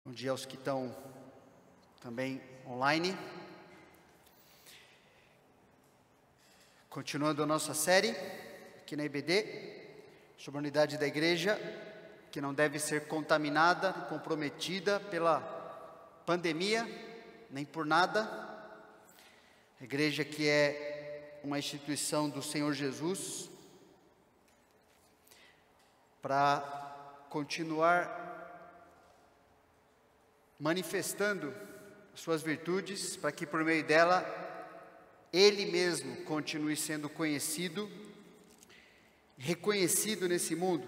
Bom dia aos que estão também online. Continuando a nossa série aqui na IBD, sobre a unidade da igreja, que não deve ser contaminada, comprometida pela pandemia, nem por nada. A igreja que é uma instituição do Senhor Jesus, para continuar manifestando suas virtudes, para que por meio dela, Ele mesmo continue sendo conhecido, reconhecido nesse mundo,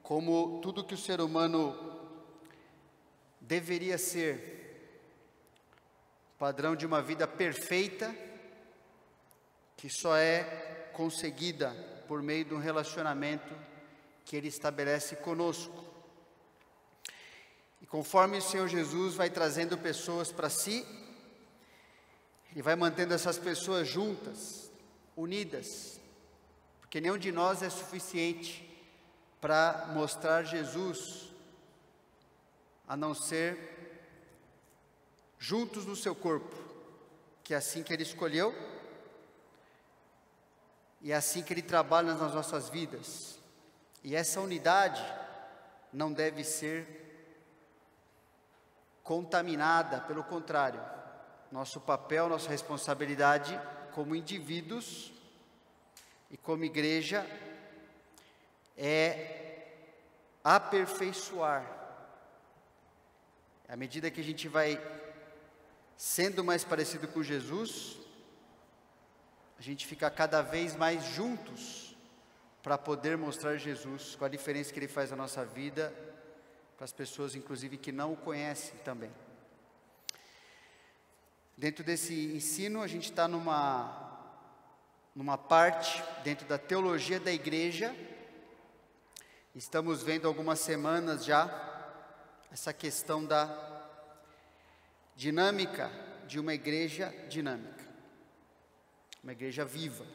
como tudo que o ser humano deveria ser, padrão de uma vida perfeita, que só é conseguida por meio de um relacionamento que Ele estabelece conosco. E conforme o Senhor Jesus vai trazendo pessoas para si, Ele vai mantendo essas pessoas juntas, unidas, porque nenhum de nós é suficiente para mostrar Jesus, a não ser juntos no seu corpo, que é assim que Ele escolheu, e é assim que Ele trabalha nas nossas vidas. E essa unidade não deve ser contaminada, pelo contrário, nosso papel, nossa responsabilidade como indivíduos e como igreja é aperfeiçoar. À medida que a gente vai sendo mais parecido com Jesus, a gente fica cada vez mais juntos para poder mostrar Jesus, com a diferença que Ele faz na nossa vida, para as pessoas, inclusive, que não o conhecem também. Dentro desse ensino, a gente está numa parte, dentro da teologia da igreja, estamos vendo algumas semanas já, essa questão da dinâmica de uma igreja dinâmica, uma igreja viva.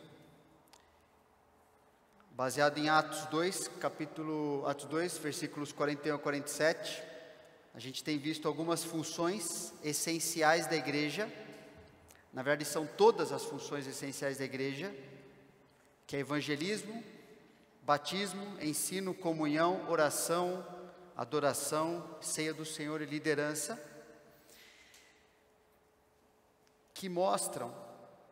Baseado em Atos 2, versículos 41 a 47, a gente tem visto algumas funções essenciais da igreja. Na verdade, são todas as funções essenciais da igreja, que é evangelismo, batismo, ensino, comunhão, oração, adoração, ceia do Senhor e liderança, que mostram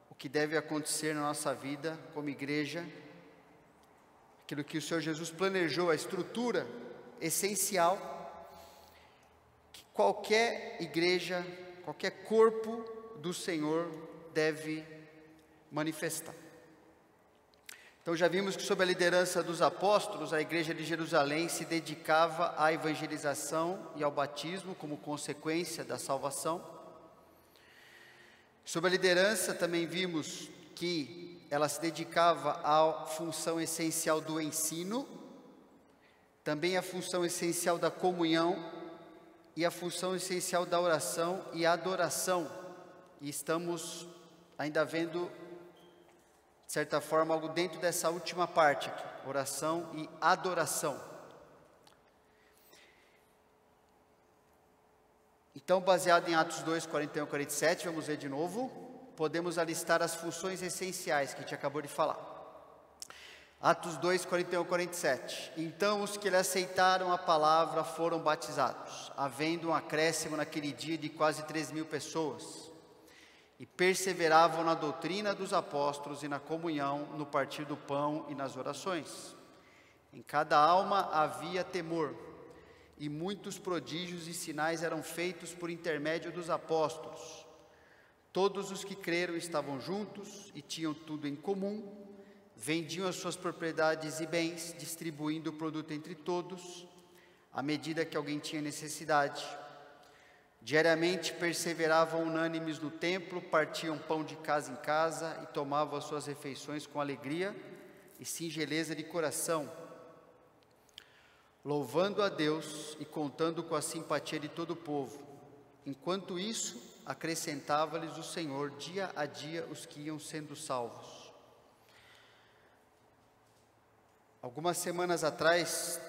o que deve acontecer na nossa vida como igreja, aquilo que o Senhor Jesus planejou, a estrutura essencial que qualquer igreja, qualquer corpo do Senhor deve manifestar. Então já vimos que sob a liderança dos apóstolos, a igreja de Jerusalém se dedicava à evangelização e ao batismo como consequência da salvação. Sob a liderança também vimos que ela se dedicava à função essencial do ensino, também à função essencial da comunhão e à função essencial da oração e adoração. E estamos ainda vendo, de certa forma, algo dentro dessa última parte aqui, oração e adoração. Então, baseado em Atos 2, 41 e 47, vamos ver de novo. Podemos alistar as funções essenciais que a gente acabou de falar. Atos 2, 41 e 47. Então os que lhe aceitaram a palavra foram batizados, havendo um acréscimo naquele dia de quase 3.000 pessoas, e perseveravam na doutrina dos apóstolos e na comunhão, no partir do pão e nas orações. Em cada alma havia temor, e muitos prodígios e sinais eram feitos por intermédio dos apóstolos. Todos os que creram estavam juntos e tinham tudo em comum, vendiam as suas propriedades e bens, distribuindo o produto entre todos, à medida que alguém tinha necessidade. Diariamente perseveravam unânimes no templo, partiam pão de casa em casa e tomavam as suas refeições com alegria e singeleza de coração, louvando a Deus e contando com a simpatia de todo o povo. Enquanto isso, acrescentava-lhes o Senhor dia a dia os que iam sendo salvos. Algumas semanas atrás,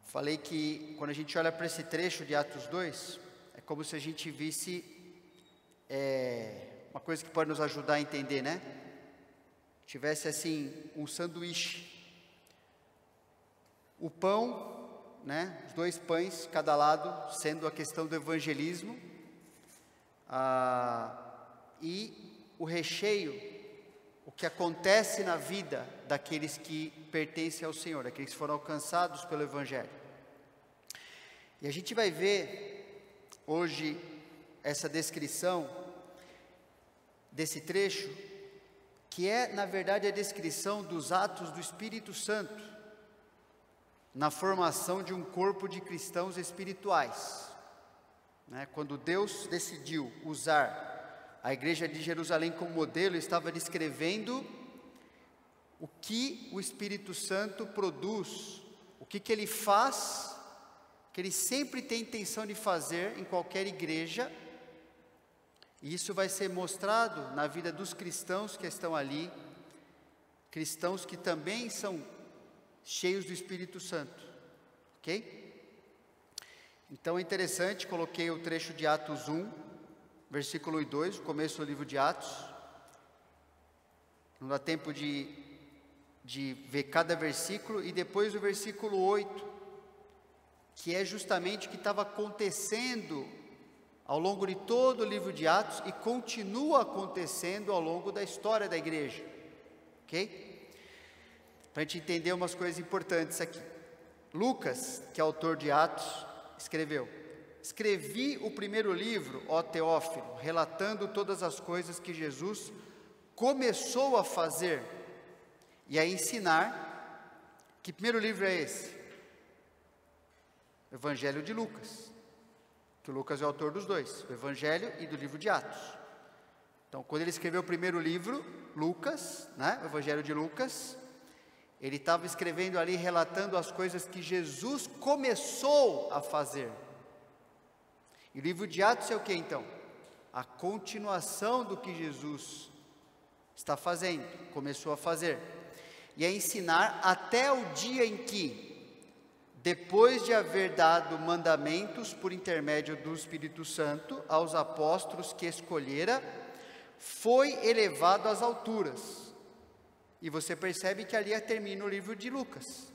Falei que quando a gente olha para esse trecho de Atos 2, é como se a gente visse uma coisa que pode nos ajudar a entender, né? Tivesse assim um sanduíche. O pão, né? Os 2 pães, cada lado, sendo a questão do evangelismo. E o recheio, o que acontece na vida daqueles que pertencem ao Senhor, daqueles que foram alcançados pelo Evangelho. E a gente vai ver hoje essa descrição desse trecho, que é na verdade a descrição dos atos do Espírito Santo, na formação de um corpo de cristãos espirituais. Quando Deus decidiu usar a igreja de Jerusalém como modelo, estava descrevendo o que o Espírito Santo produz, o que ele faz, que ele sempre tem intenção de fazer em qualquer igreja, e isso vai ser mostrado na vida dos cristãos que estão ali, cristãos que também são cheios do Espírito Santo, ok? Então é interessante, coloquei o trecho de Atos 1, versículo 2, o começo do livro de Atos. Não dá tempo de ver cada versículo, e depois o versículo 8, que é justamente o que estava acontecendo ao longo de todo o livro de Atos, e continua acontecendo ao longo da história da igreja, ok? Para a gente entender umas coisas importantes aqui. Lucas, que é autor de Atos, escreveu: escrevi o primeiro livro, ó Teófilo, relatando todas as coisas que Jesus começou a fazer e a ensinar. Que primeiro livro é esse? O Evangelho de Lucas, que o Lucas é o autor dos 2, o Evangelho e do livro de Atos. Então, quando ele escreveu o primeiro livro, Lucas, o Evangelho de Lucas, ele estava escrevendo ali, relatando as coisas que Jesus começou a fazer. E o livro de Atos é o que então? A continuação do que Jesus está fazendo, começou a fazer. E a ensinar até o dia em que, depois de haver dado mandamentos por intermédio do Espírito Santo aos apóstolos que escolhera, foi elevado às alturas. E você percebe que ali termina o livro de Lucas.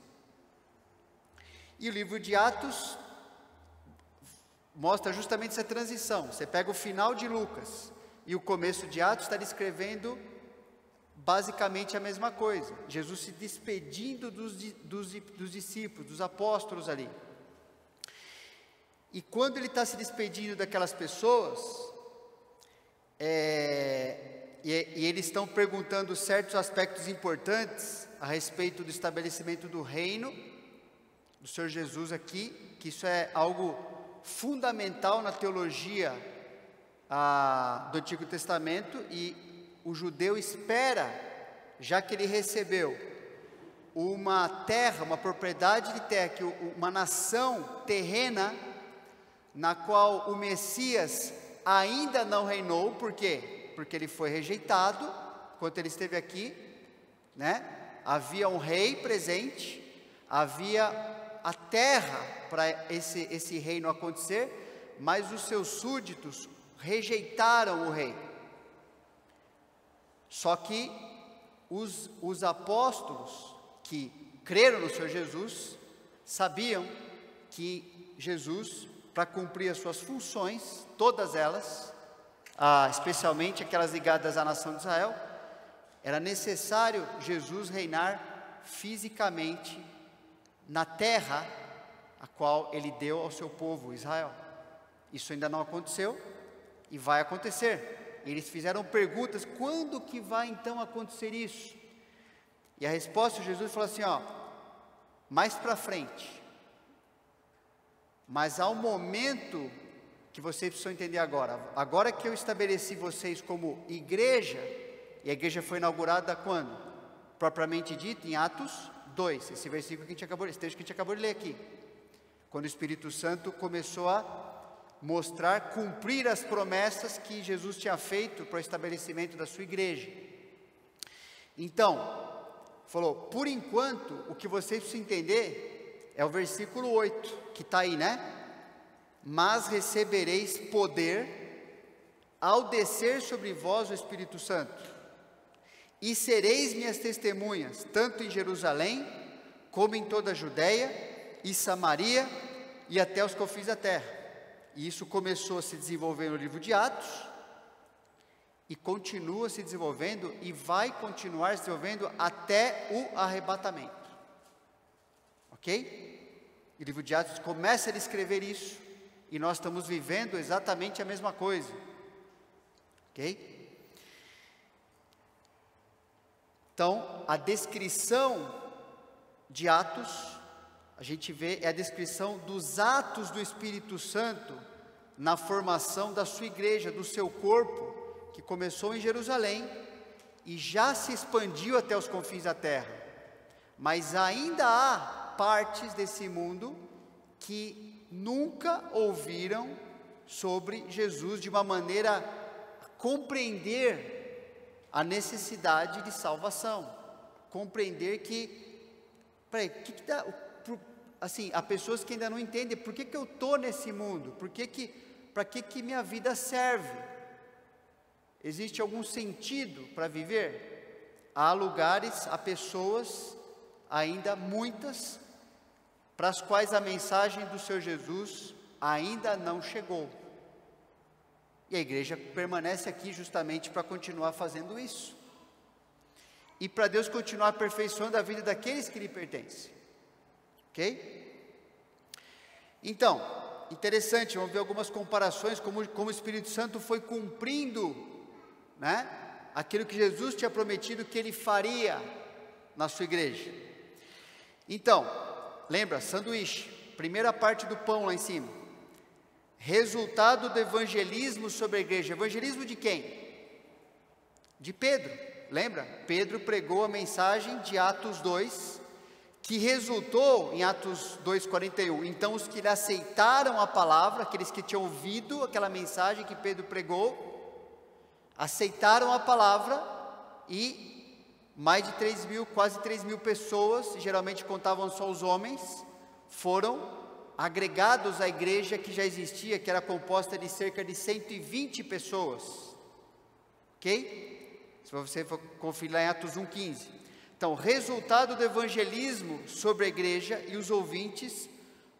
E o livro de Atos mostra justamente essa transição. Você pega o final de Lucas e o começo de Atos, está descrevendo basicamente a mesma coisa. Jesus se despedindo dos discípulos, dos apóstolos ali. E quando ele está se despedindo daquelas pessoas, e eles estão perguntando certos aspectos importantes a respeito do estabelecimento do reino do Senhor Jesus aqui, que isso é algo fundamental na teologia do Antigo Testamento, e o judeu espera, já que ele recebeu uma terra, uma propriedade de terra, uma nação terrena, na qual o Messias ainda não reinou. Por quê? Porque ele foi rejeitado enquanto ele esteve aqui, havia um rei presente, havia a terra para esse reino acontecer, mas os seus súditos rejeitaram o rei. Só que os apóstolos que creram no Senhor Jesus, sabiam que Jesus, para cumprir as suas funções, todas elas, especialmente aquelas ligadas à nação de Israel, era necessário Jesus reinar fisicamente na terra a qual ele deu ao seu povo, Israel. Isso ainda não aconteceu e vai acontecer. Eles fizeram perguntas: quando que vai então acontecer isso? E a resposta de Jesus falou assim: mais para frente. Mas há um momento que vocês precisam entender agora que eu estabeleci vocês como igreja, e a igreja foi inaugurada quando? Propriamente dito, em Atos 2, esse versículo esse texto que a gente acabou de ler aqui, quando o Espírito Santo começou a mostrar, cumprir as promessas que Jesus tinha feito para o estabelecimento da sua igreja. Então, falou: por enquanto, o que vocês precisam entender É o versículo 8, que está aí, né? Mas recebereis poder ao descer sobre vós o Espírito Santo, e sereis minhas testemunhas, tanto em Jerusalém, como em toda a Judéia e Samaria, e até os confins da terra. E isso começou a se desenvolver no livro de Atos, e continua se desenvolvendo, e vai continuar se desenvolvendo até o arrebatamento. Ok? O livro de Atos começa a descrever isso, e nós estamos vivendo exatamente a mesma coisa. Ok? Então, a descrição de Atos, a gente vê, é a descrição dos atos do Espírito Santo na formação da sua igreja, do seu corpo, que começou em Jerusalém e já se expandiu até os confins da terra. Mas ainda há partes desse mundo que nunca ouviram sobre Jesus de uma maneira a compreender a necessidade de salvação, compreender que, assim, há pessoas que ainda não entendem por que eu estou nesse mundo, para que minha vida serve, existe algum sentido para viver? Há lugares, há pessoas, ainda muitas, para as quais a mensagem do Senhor Jesus ainda não chegou, e a igreja permanece aqui justamente para continuar fazendo isso, e para Deus continuar aperfeiçoando a vida daqueles que lhe pertencem, ok? Então, interessante, vamos ver algumas comparações, como o Espírito Santo foi cumprindo, né, aquilo que Jesus tinha prometido que Ele faria na sua igreja. Então, lembra, sanduíche, primeira parte do pão lá em cima, resultado do evangelismo sobre a igreja. Evangelismo de quem? De Pedro, lembra? Pedro pregou a mensagem de Atos 2, que resultou em Atos 2,41, então os que lhe aceitaram a palavra, aqueles que tinham ouvido aquela mensagem que Pedro pregou, aceitaram a palavra, e mais de 3.000, quase 3.000 pessoas, geralmente contavam só os homens, foram agregados à igreja que já existia, que era composta de cerca de 120 pessoas, ok? Se você for conferir lá em Atos 1,15, então, resultado do evangelismo sobre a igreja e os ouvintes,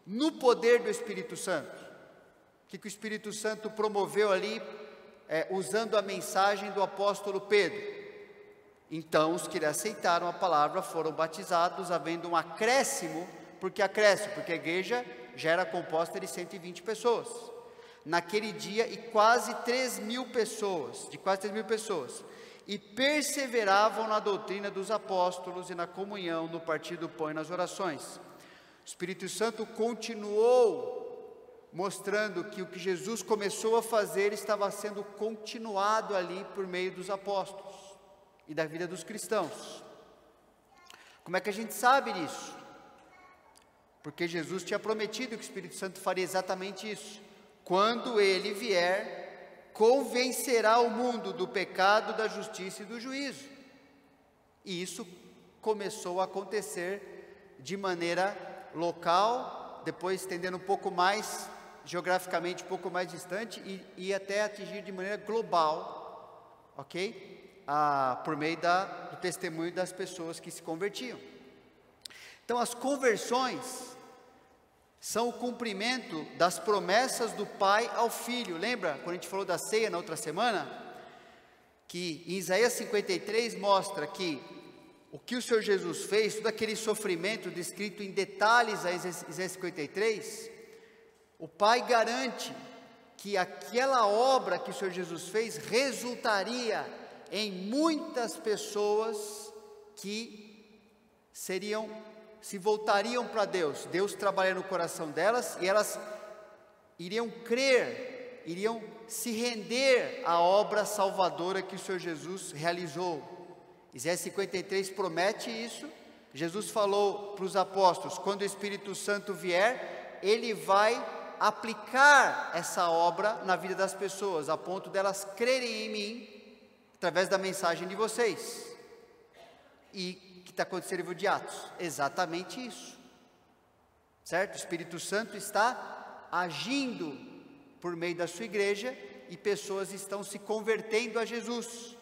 no poder do Espírito Santo. O que o Espírito Santo promoveu ali, usando a mensagem do apóstolo Pedro? Então, os que lhe aceitaram a palavra foram batizados, havendo um acréscimo. Por que acréscimo? Porque a igreja já era composta de 120 pessoas. Naquele dia, e quase 3.000 pessoas, e perseveravam na doutrina dos apóstolos e na comunhão, no partir do pão e nas orações. O Espírito Santo continuou mostrando que o que Jesus começou a fazer estava sendo continuado ali por meio dos apóstolos e da vida dos cristãos. Como é que a gente sabe disso? Porque Jesus tinha prometido que o Espírito Santo faria exatamente isso. Quando Ele vier, convencerá o mundo do pecado, da justiça e do juízo. E isso começou a acontecer de maneira local, depois estendendo um pouco mais, geograficamente um pouco mais distante, e até atingir de maneira global, ok? Por meio do testemunho das pessoas que se convertiam. Então, as conversões são o cumprimento das promessas do Pai ao Filho. Lembra, quando a gente falou da ceia na outra semana? Que em Isaías 53 mostra que o que o Senhor Jesus fez, todo aquele sofrimento descrito em detalhes em Isaías 53, o Pai garante que aquela obra que o Senhor Jesus fez resultaria em muitas pessoas que se voltariam para Deus, Deus trabalha no coração delas, e elas iriam crer, iriam se render à obra salvadora que o Senhor Jesus realizou. Isaías 53 promete isso. Jesus falou para os apóstolos, quando o Espírito Santo vier, Ele vai aplicar essa obra na vida das pessoas, a ponto delas crerem em mim, através da mensagem de vocês. E que está acontecendo no livro de Atos? Exatamente isso. certo? O Espírito Santo está agindo por meio da sua igreja e pessoas estão se convertendo a Jesus,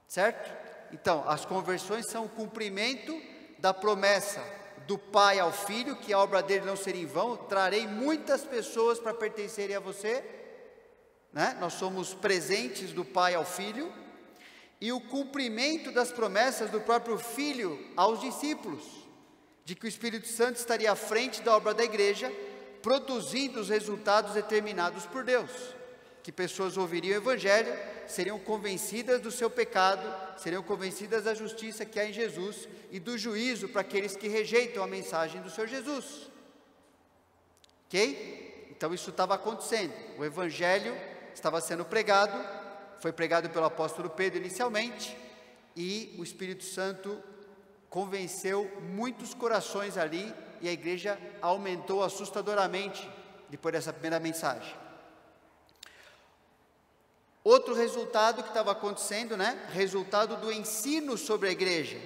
certo? Então, as conversões são o cumprimento da promessa do Pai ao Filho, que a obra dele não seria em vão, trarei muitas pessoas para pertencerem a você, né? Nós somos presentes do Pai ao Filho, e o cumprimento das promessas do próprio Filho aos discípulos, de que o Espírito Santo estaria à frente da obra da igreja, produzindo os resultados determinados por Deus, que pessoas ouviriam o Evangelho, seriam convencidas do seu pecado, seriam convencidas da justiça que há em Jesus e do juízo para aqueles que rejeitam a mensagem do Senhor Jesus. Ok? Então isso estava acontecendo, o Evangelho estava sendo pregado, foi pregado pelo apóstolo Pedro inicialmente, e o Espírito Santo convenceu muitos corações ali, e a igreja aumentou assustadoramente depois dessa primeira mensagem. Outro resultado que estava acontecendo, né? Resultado do ensino sobre a igreja,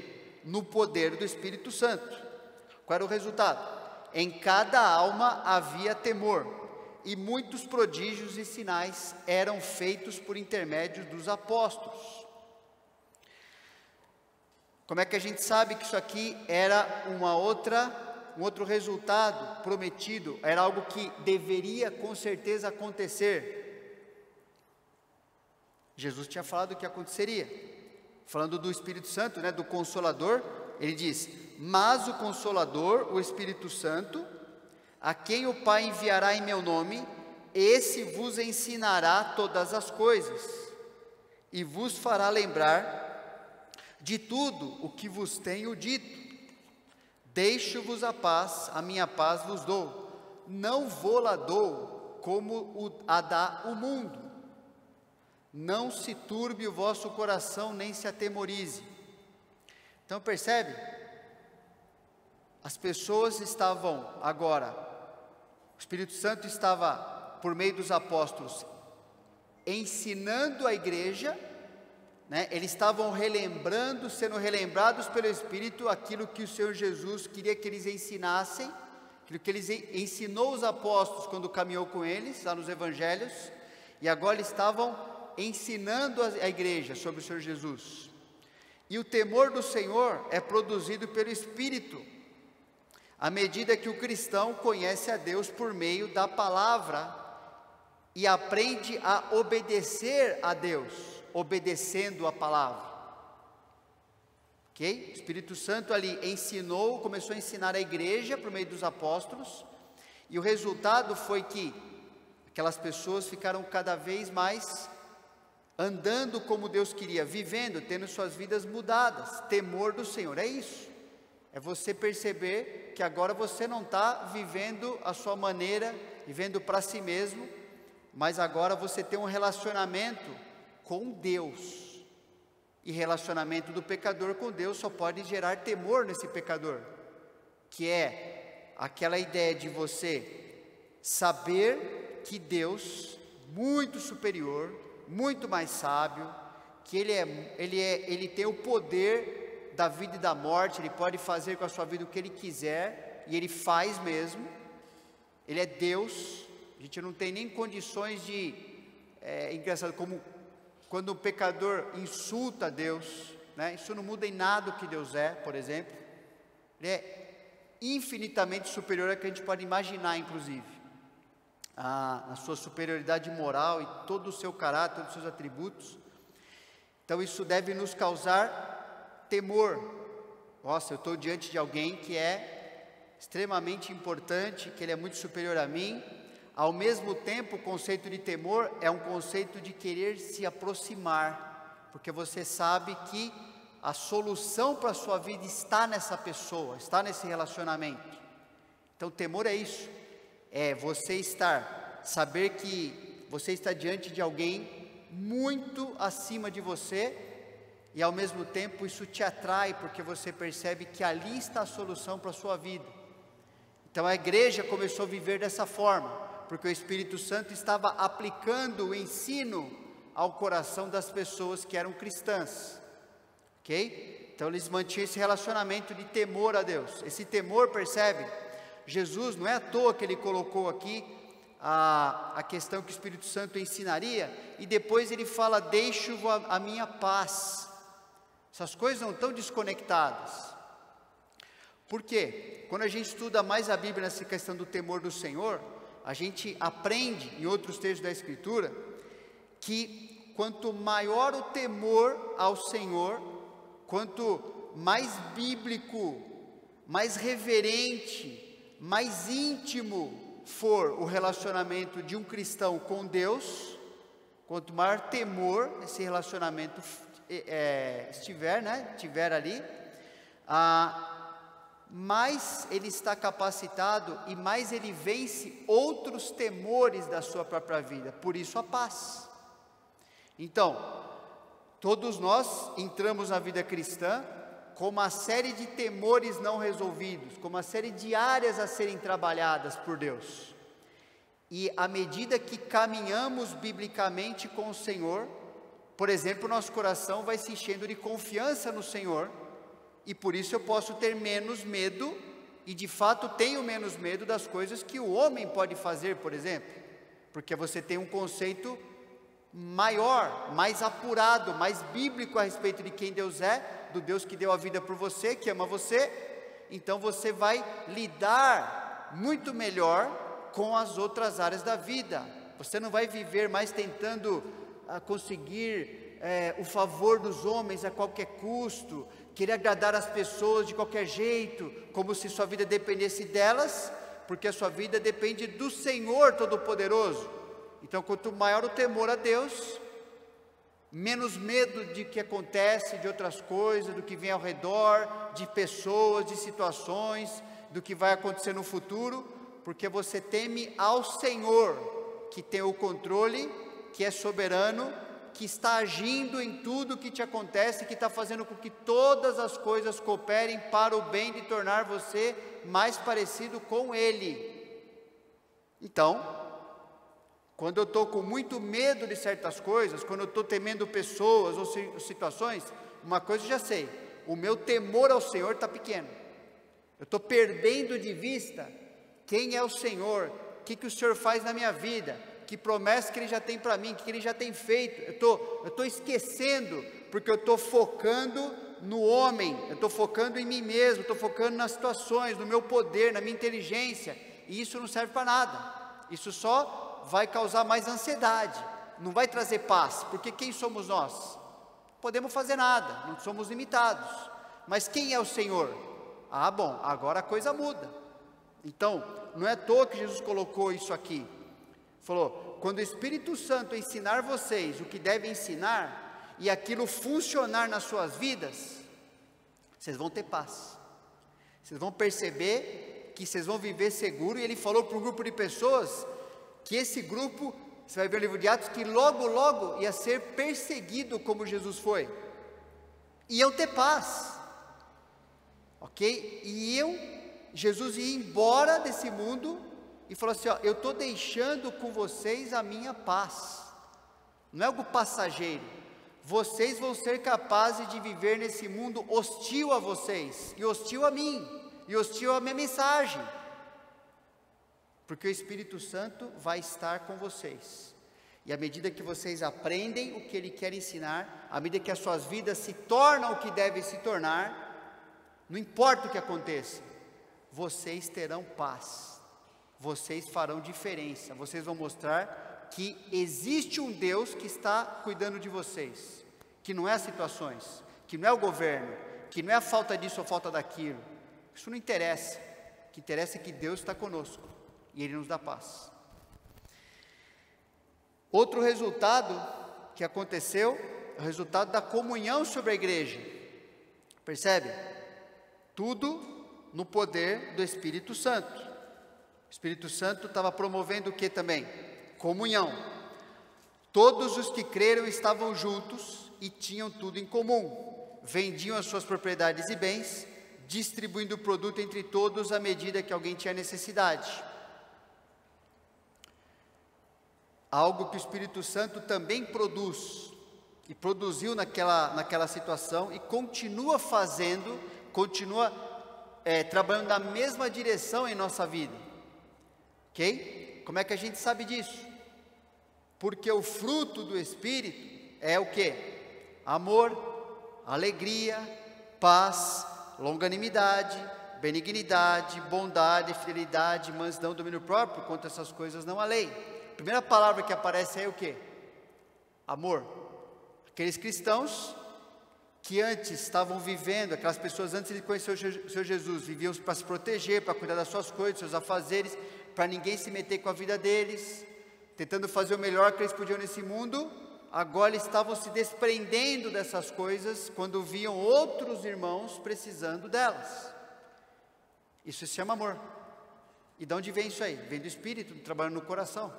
no poder do Espírito Santo. Qual era o resultado? Em cada alma havia temor, e muitos prodígios e sinais eram feitos por intermédio dos apóstolos. Como é que a gente sabe que isso aqui era um outro resultado prometido, era algo que deveria com certeza acontecer? Jesus tinha falado que aconteceria, falando do Espírito Santo, né, do Consolador. Ele diz: mas o Consolador, o Espírito Santo, a quem o Pai enviará em meu nome, esse vos ensinará todas as coisas, e vos fará lembrar de tudo o que vos tenho dito. Deixo-vos a paz, a minha paz vos dou, não vou-la dou como a dá o mundo. Não se turbe o vosso coração, nem se atemorize. Então percebe? As pessoas estavam agora, o Espírito Santo estava, por meio dos apóstolos, ensinando a igreja, né? Eles estavam relembrando, sendo relembrados pelo Espírito, aquilo que o Senhor Jesus queria que eles ensinassem, aquilo que ele ensinou os apóstolos quando caminhou com eles, lá nos Evangelhos, e agora eles estavam ensinando a igreja sobre o Senhor Jesus. E o temor do Senhor é produzido pelo Espírito, à medida que o cristão conhece a Deus por meio da palavra e aprende a obedecer a Deus, obedecendo a palavra. Ok? O Espírito Santo ali ensinou, começou a ensinar a igreja por meio dos apóstolos, e o resultado foi que aquelas pessoas ficaram cada vez mais andando como Deus queria, vivendo, tendo suas vidas mudadas. Temor do Senhor, é isso, é você perceber que agora você não está vivendo a sua maneira, vivendo para si mesmo, mas agora você tem um relacionamento com Deus, e relacionamento do pecador com Deus só pode gerar temor nesse pecador, que é aquela ideia de você saber que Deus, muito superior, muito mais sábio, que ele tem o poder da vida e da morte, ele pode fazer com a sua vida o que ele quiser, e ele faz mesmo, ele é Deus, a gente não tem nem condições de, engraçado, como quando o pecador insulta Deus, né? Isso não muda em nada o que Deus é, por exemplo, ele é infinitamente superior ao que a gente pode imaginar, inclusive, a sua superioridade moral e todo o seu caráter, todos os seus atributos. Então isso deve nos causar temor. Nossa, eu estou diante de alguém que é extremamente importante, que ele é muito superior a mim. Ao mesmo tempo, o conceito de temor é um conceito de querer se aproximar, porque você sabe que a solução para a sua vida está nessa pessoa, está nesse relacionamento. Então temor é isso, é você saber que você está diante de alguém muito acima de você, e ao mesmo tempo isso te atrai, porque você percebe que ali está a solução para a sua vida. Então a igreja começou a viver dessa forma, porque o Espírito Santo estava aplicando o ensino ao coração das pessoas que eram cristãs, ok? Então eles mantinham esse relacionamento de temor a Deus. Esse temor, percebe, Jesus, não é à toa que ele colocou aqui a questão que o Espírito Santo ensinaria, e depois ele fala, deixo-vos a minha paz. Essas coisas não estão desconectadas. Por quê? Quando a gente estuda mais a Bíblia nessa questão do temor do Senhor, a gente aprende em outros textos da Escritura, que quanto maior o temor ao Senhor, quanto mais bíblico, mais reverente, mais íntimo for o relacionamento de um cristão com Deus, quanto maior temor esse relacionamento estiver ali, mais ele está capacitado e mais ele vence outros temores da sua própria vida, por isso a paz. Então, todos nós entramos na vida cristã com uma série de temores não resolvidos, com uma série de áreas a serem trabalhadas por Deus. E à medida que caminhamos biblicamente com o Senhor, por exemplo, nosso coração vai se enchendo de confiança no Senhor, e por isso eu posso ter menos medo, e de fato tenho menos medo das coisas que o homem pode fazer, por exemplo, porque você tem um conceito maior, mais apurado, mais bíblico a respeito de quem Deus é, do Deus que deu a vida por você, que ama você, então você vai lidar muito melhor com as outras áreas da vida. Você não vai viver mais tentando conseguir o favor dos homens a qualquer custo, querer agradar as pessoas de qualquer jeito, como se sua vida dependesse delas, porque a sua vida depende do Senhor Todo-Poderoso. Então, quanto maior o temor a Deus, menos medo de que acontece, de outras coisas, do que vem ao redor, de pessoas, de situações, do que vai acontecer no futuro, porque você teme ao Senhor, que tem o controle, que é soberano, que está agindo em tudo que te acontece, que está fazendo com que todas as coisas cooperem para o bem de tornar você mais parecido com Ele. Então, quando eu estou com muito medo de certas coisas, quando eu estou temendo pessoas ou situações, uma coisa eu já sei, o meu temor ao Senhor está pequeno. Eu estou perdendo de vista quem é o Senhor, o que o Senhor faz na minha vida, que promessa que Ele já tem para mim, o que Ele já tem feito. Eu estou esquecendo, porque eu estou focando no homem, eu estou focando em mim mesmo, estou focando nas situações, no meu poder, na minha inteligência, e isso não serve para nada. Isso só vai causar mais ansiedade, não vai trazer paz, porque quem somos nós? Não podemos fazer nada, não somos limitados, mas quem é o Senhor? Bom, agora a coisa muda. Então, não é à toa que Jesus colocou isso aqui, falou, quando o Espírito Santo ensinar vocês o que devem ensinar, e aquilo funcionar nas suas vidas, vocês vão ter paz, vocês vão perceber que vocês vão viver seguro. E ele falou para um grupo de pessoas, que esse grupo, você vai ver no livro de Atos, que logo, logo ia ser perseguido como Jesus foi, iam ter paz, ok? Jesus ia embora desse mundo, e falou assim, eu estou deixando com vocês a minha paz, não é algo passageiro, vocês vão ser capazes de viver nesse mundo hostil a vocês, e hostil a mim, e hostil à minha mensagem, porque o Espírito Santo vai estar com vocês, e à medida que vocês aprendem o que Ele quer ensinar, à medida que as suas vidas se tornam o que devem se tornar, não importa o que aconteça, vocês terão paz, vocês farão diferença, vocês vão mostrar que existe um Deus que está cuidando de vocês, que não é as situações, que não é o governo, que não é a falta disso ou falta daquilo, isso não interessa, o que interessa é que Deus está conosco, e Ele nos dá paz. Outro resultado que aconteceu, é o resultado da comunhão sobre a igreja, percebe? Tudo no poder do Espírito Santo. O Espírito Santo estava promovendo o que também? Comunhão. Todos os que creram estavam juntos e tinham tudo em comum, vendiam as suas propriedades e bens, distribuindo o produto entre todos à medida que alguém tinha necessidade. Algo que o Espírito Santo também produz, e produziu naquela situação, e continua fazendo, continua trabalhando na mesma direção em nossa vida, ok? Como é que a gente sabe disso? Porque o fruto do Espírito é o quê? Amor, alegria, paz, longanimidade, benignidade, bondade, fidelidade, mansidão, domínio próprio. Contra essas coisas não há lei. A primeira palavra que aparece aí é o quê? Amor. Aqueles cristãos que antes estavam vivendo, aquelas pessoas antes de conhecer o Senhor Jesus, viviam para se proteger, para cuidar das suas coisas, dos seus afazeres, para ninguém se meter com a vida deles, tentando fazer o melhor que eles podiam nesse mundo. Agora eles estavam se desprendendo dessas coisas, quando viam outros irmãos precisando delas. Isso se chama amor. E de onde vem isso aí? Vem do Espírito, trabalhando no coração,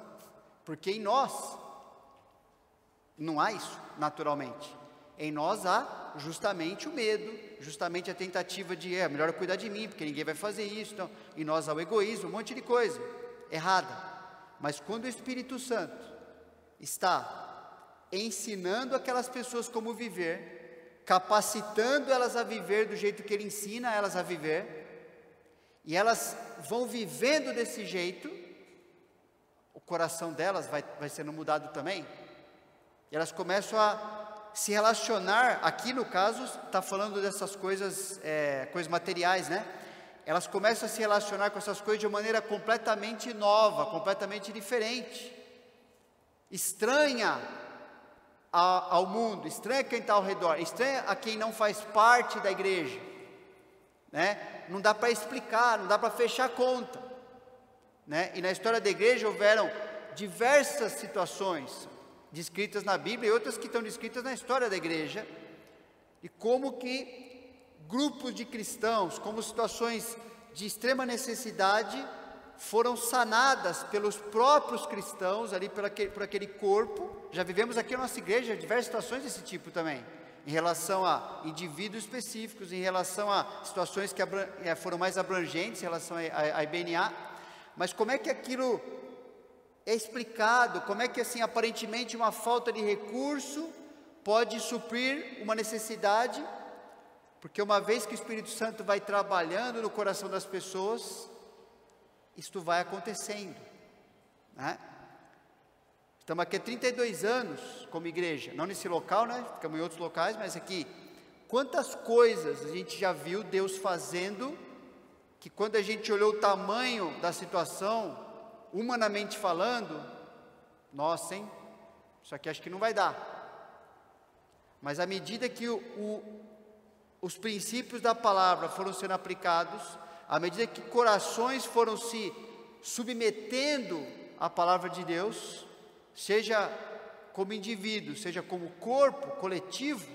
porque em nós não há isso naturalmente. Em nós há justamente o medo, justamente a tentativa de, melhor eu cuidar de mim, porque ninguém vai fazer isso. Então, em nós há o egoísmo, um monte de coisa errada. Mas quando o Espírito Santo está ensinando aquelas pessoas como viver, capacitando elas a viver do jeito que Ele ensina elas a viver, e elas vão vivendo desse jeito, o coração delas vai sendo mudado também, e elas começam a se relacionar. Aqui no caso está falando dessas coisas, coisas materiais, né? Elas começam a se relacionar com essas coisas de uma maneira completamente nova, completamente diferente, estranha ao mundo, estranha a quem está ao redor, estranha a quem não faz parte da igreja, né? Não dá para explicar, não dá para fechar a conta, né? E na história da igreja houveram diversas situações descritas na Bíblia e outras que estão descritas na história da igreja, e como que grupos de cristãos, como situações de extrema necessidade, foram sanadas pelos próprios cristãos, ali por aquele corpo. Já vivemos aqui na nossa igreja diversas situações desse tipo também, em relação a indivíduos específicos, em relação a situações que foram mais abrangentes, em relação a IBNA, mas como é que aquilo é explicado, como é que assim, aparentemente uma falta de recurso pode suprir uma necessidade, porque uma vez que o Espírito Santo vai trabalhando no coração das pessoas, isto vai acontecendo, né? Estamos aqui há 32 anos como igreja, não nesse local, né? Ficamos em outros locais, mas aqui, quantas coisas a gente já viu Deus fazendo, que quando a gente olhou o tamanho da situação, humanamente falando, nossa, hein? Isso aqui acho que não vai dar. Mas à medida que os princípios da palavra foram sendo aplicados, à medida que corações foram se submetendo à palavra de Deus, seja como indivíduo, seja como corpo coletivo,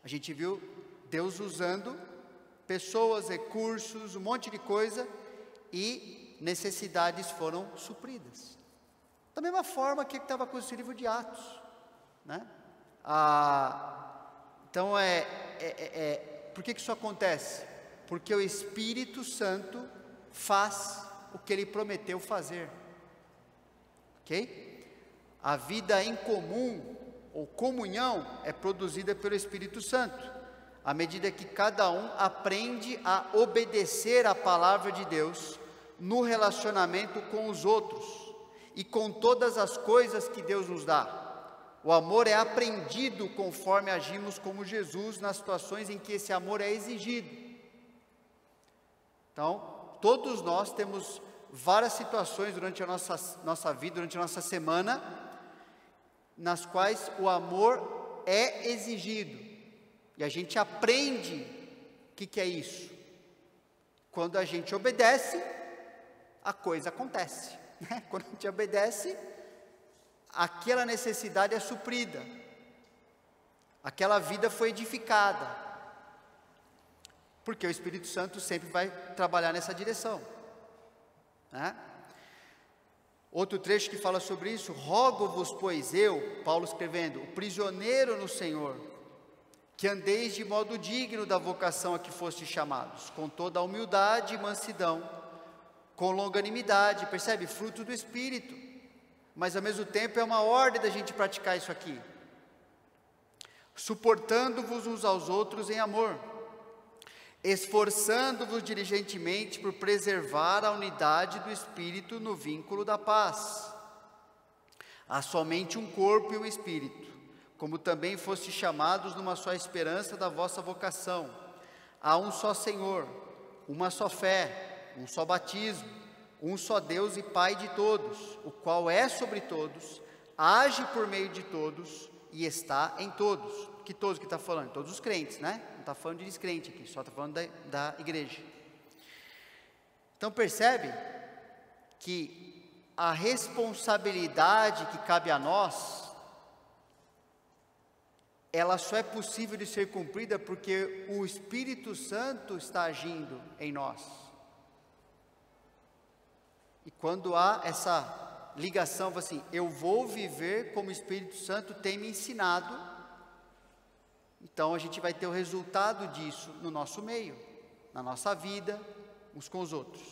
a gente viu Deus usando pessoas, recursos, um monte de coisa, e necessidades foram supridas. Da mesma forma que estava com esse livro de Atos, né? Então por que isso acontece? Porque o Espírito Santo faz o que Ele prometeu fazer, ok? A vida em comum, ou comunhão, é produzida pelo Espírito Santo, à medida que cada um aprende a obedecer a palavra de Deus, no relacionamento com os outros, e com todas as coisas que Deus nos dá. O amor é aprendido conforme agimos como Jesus, nas situações em que esse amor é exigido. Então, todos nós temos várias situações durante a nossa vida, durante a nossa semana, nas quais o amor é exigido, e a gente aprende o que é isso. Quando a gente obedece, a coisa acontece, né? Quando a gente obedece, aquela necessidade é suprida, aquela vida foi edificada, porque o Espírito Santo sempre vai trabalhar nessa direção, né? Outro trecho que fala sobre isso: rogo-vos, pois eu, Paulo escrevendo, o prisioneiro no Senhor, que andeis de modo digno da vocação a que fostes chamados, com toda a humildade e mansidão, com longanimidade, percebe? Fruto do Espírito, mas ao mesmo tempo é uma ordem da gente praticar isso aqui, suportando-vos uns aos outros em amor, esforçando-vos diligentemente por preservar a unidade do Espírito no vínculo da paz. Há somente um corpo e um Espírito, como também fostes chamados numa só esperança da vossa vocação. Há um só Senhor, uma só fé, um só batismo, um só Deus e Pai de todos, o qual é sobre todos, age por meio de todos e está em todos. Que todos que está falando? Todos os crentes, né? Não está falando de descrente aqui, só está falando da igreja. Então percebe que a responsabilidade que cabe a nós, ela só é possível de ser cumprida porque o Espírito Santo está agindo em nós. E quando há essa ligação, assim, eu vou viver como o Espírito Santo tem me ensinado, então a gente vai ter o resultado disso no nosso meio, na nossa vida, uns com os outros.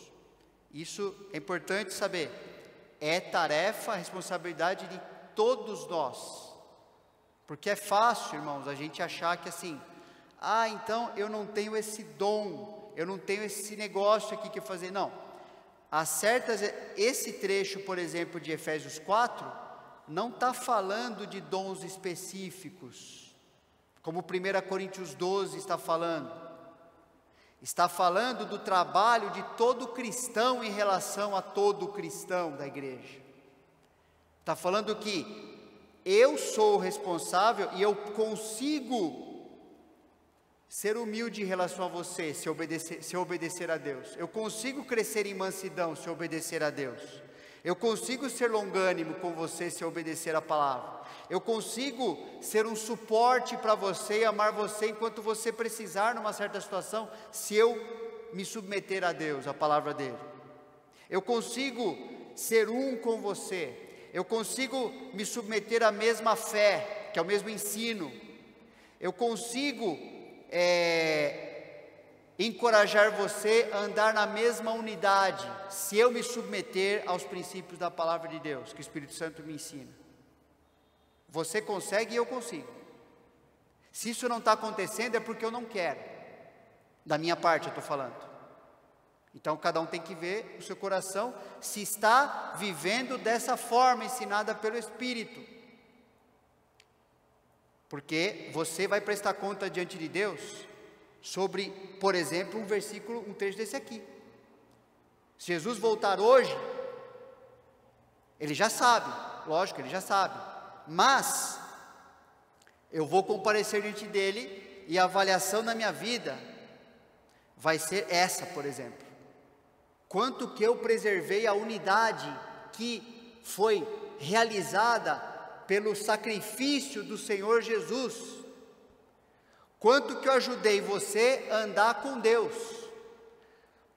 Isso é importante saber, é tarefa, responsabilidade de todos nós. Porque é fácil, irmãos, a gente achar que assim, então eu não tenho esse dom, eu não tenho esse negócio aqui que fazer. Não, esse trecho, por exemplo, de Efésios 4, não está falando de dons específicos, como 1 Coríntios 12 está falando do trabalho de todo cristão em relação a todo cristão da igreja, está falando que eu sou o responsável e eu consigo ser humilde em relação a você se eu obedecer a Deus. Eu consigo crescer em mansidão se eu obedecer a Deus. Eu consigo ser longânimo com você se eu obedecer a palavra. Eu consigo ser um suporte para você e amar você enquanto você precisar numa certa situação, se eu me submeter a Deus, a palavra dele. Eu consigo ser um com você. Eu consigo me submeter à mesma fé, que é o mesmo ensino. Eu consigo encorajar você a andar na mesma unidade, se eu me submeter aos princípios da palavra de Deus, que o Espírito Santo me ensina. Você consegue e eu consigo. Se isso não está acontecendo é porque eu não quero. Da minha parte eu estou falando. Então cada um tem que ver o seu coração, se está vivendo dessa forma, ensinada pelo Espírito. Porque você vai prestar conta diante de Deus sobre, por exemplo, um trecho desse aqui. Se Jesus voltar hoje, ele já sabe, lógico, ele já sabe, mas eu vou comparecer diante dele e a avaliação da minha vida vai ser essa, por exemplo. Quanto que eu preservei a unidade que foi realizada pelo sacrifício do Senhor Jesus. Quanto que eu ajudei você a andar com Deus.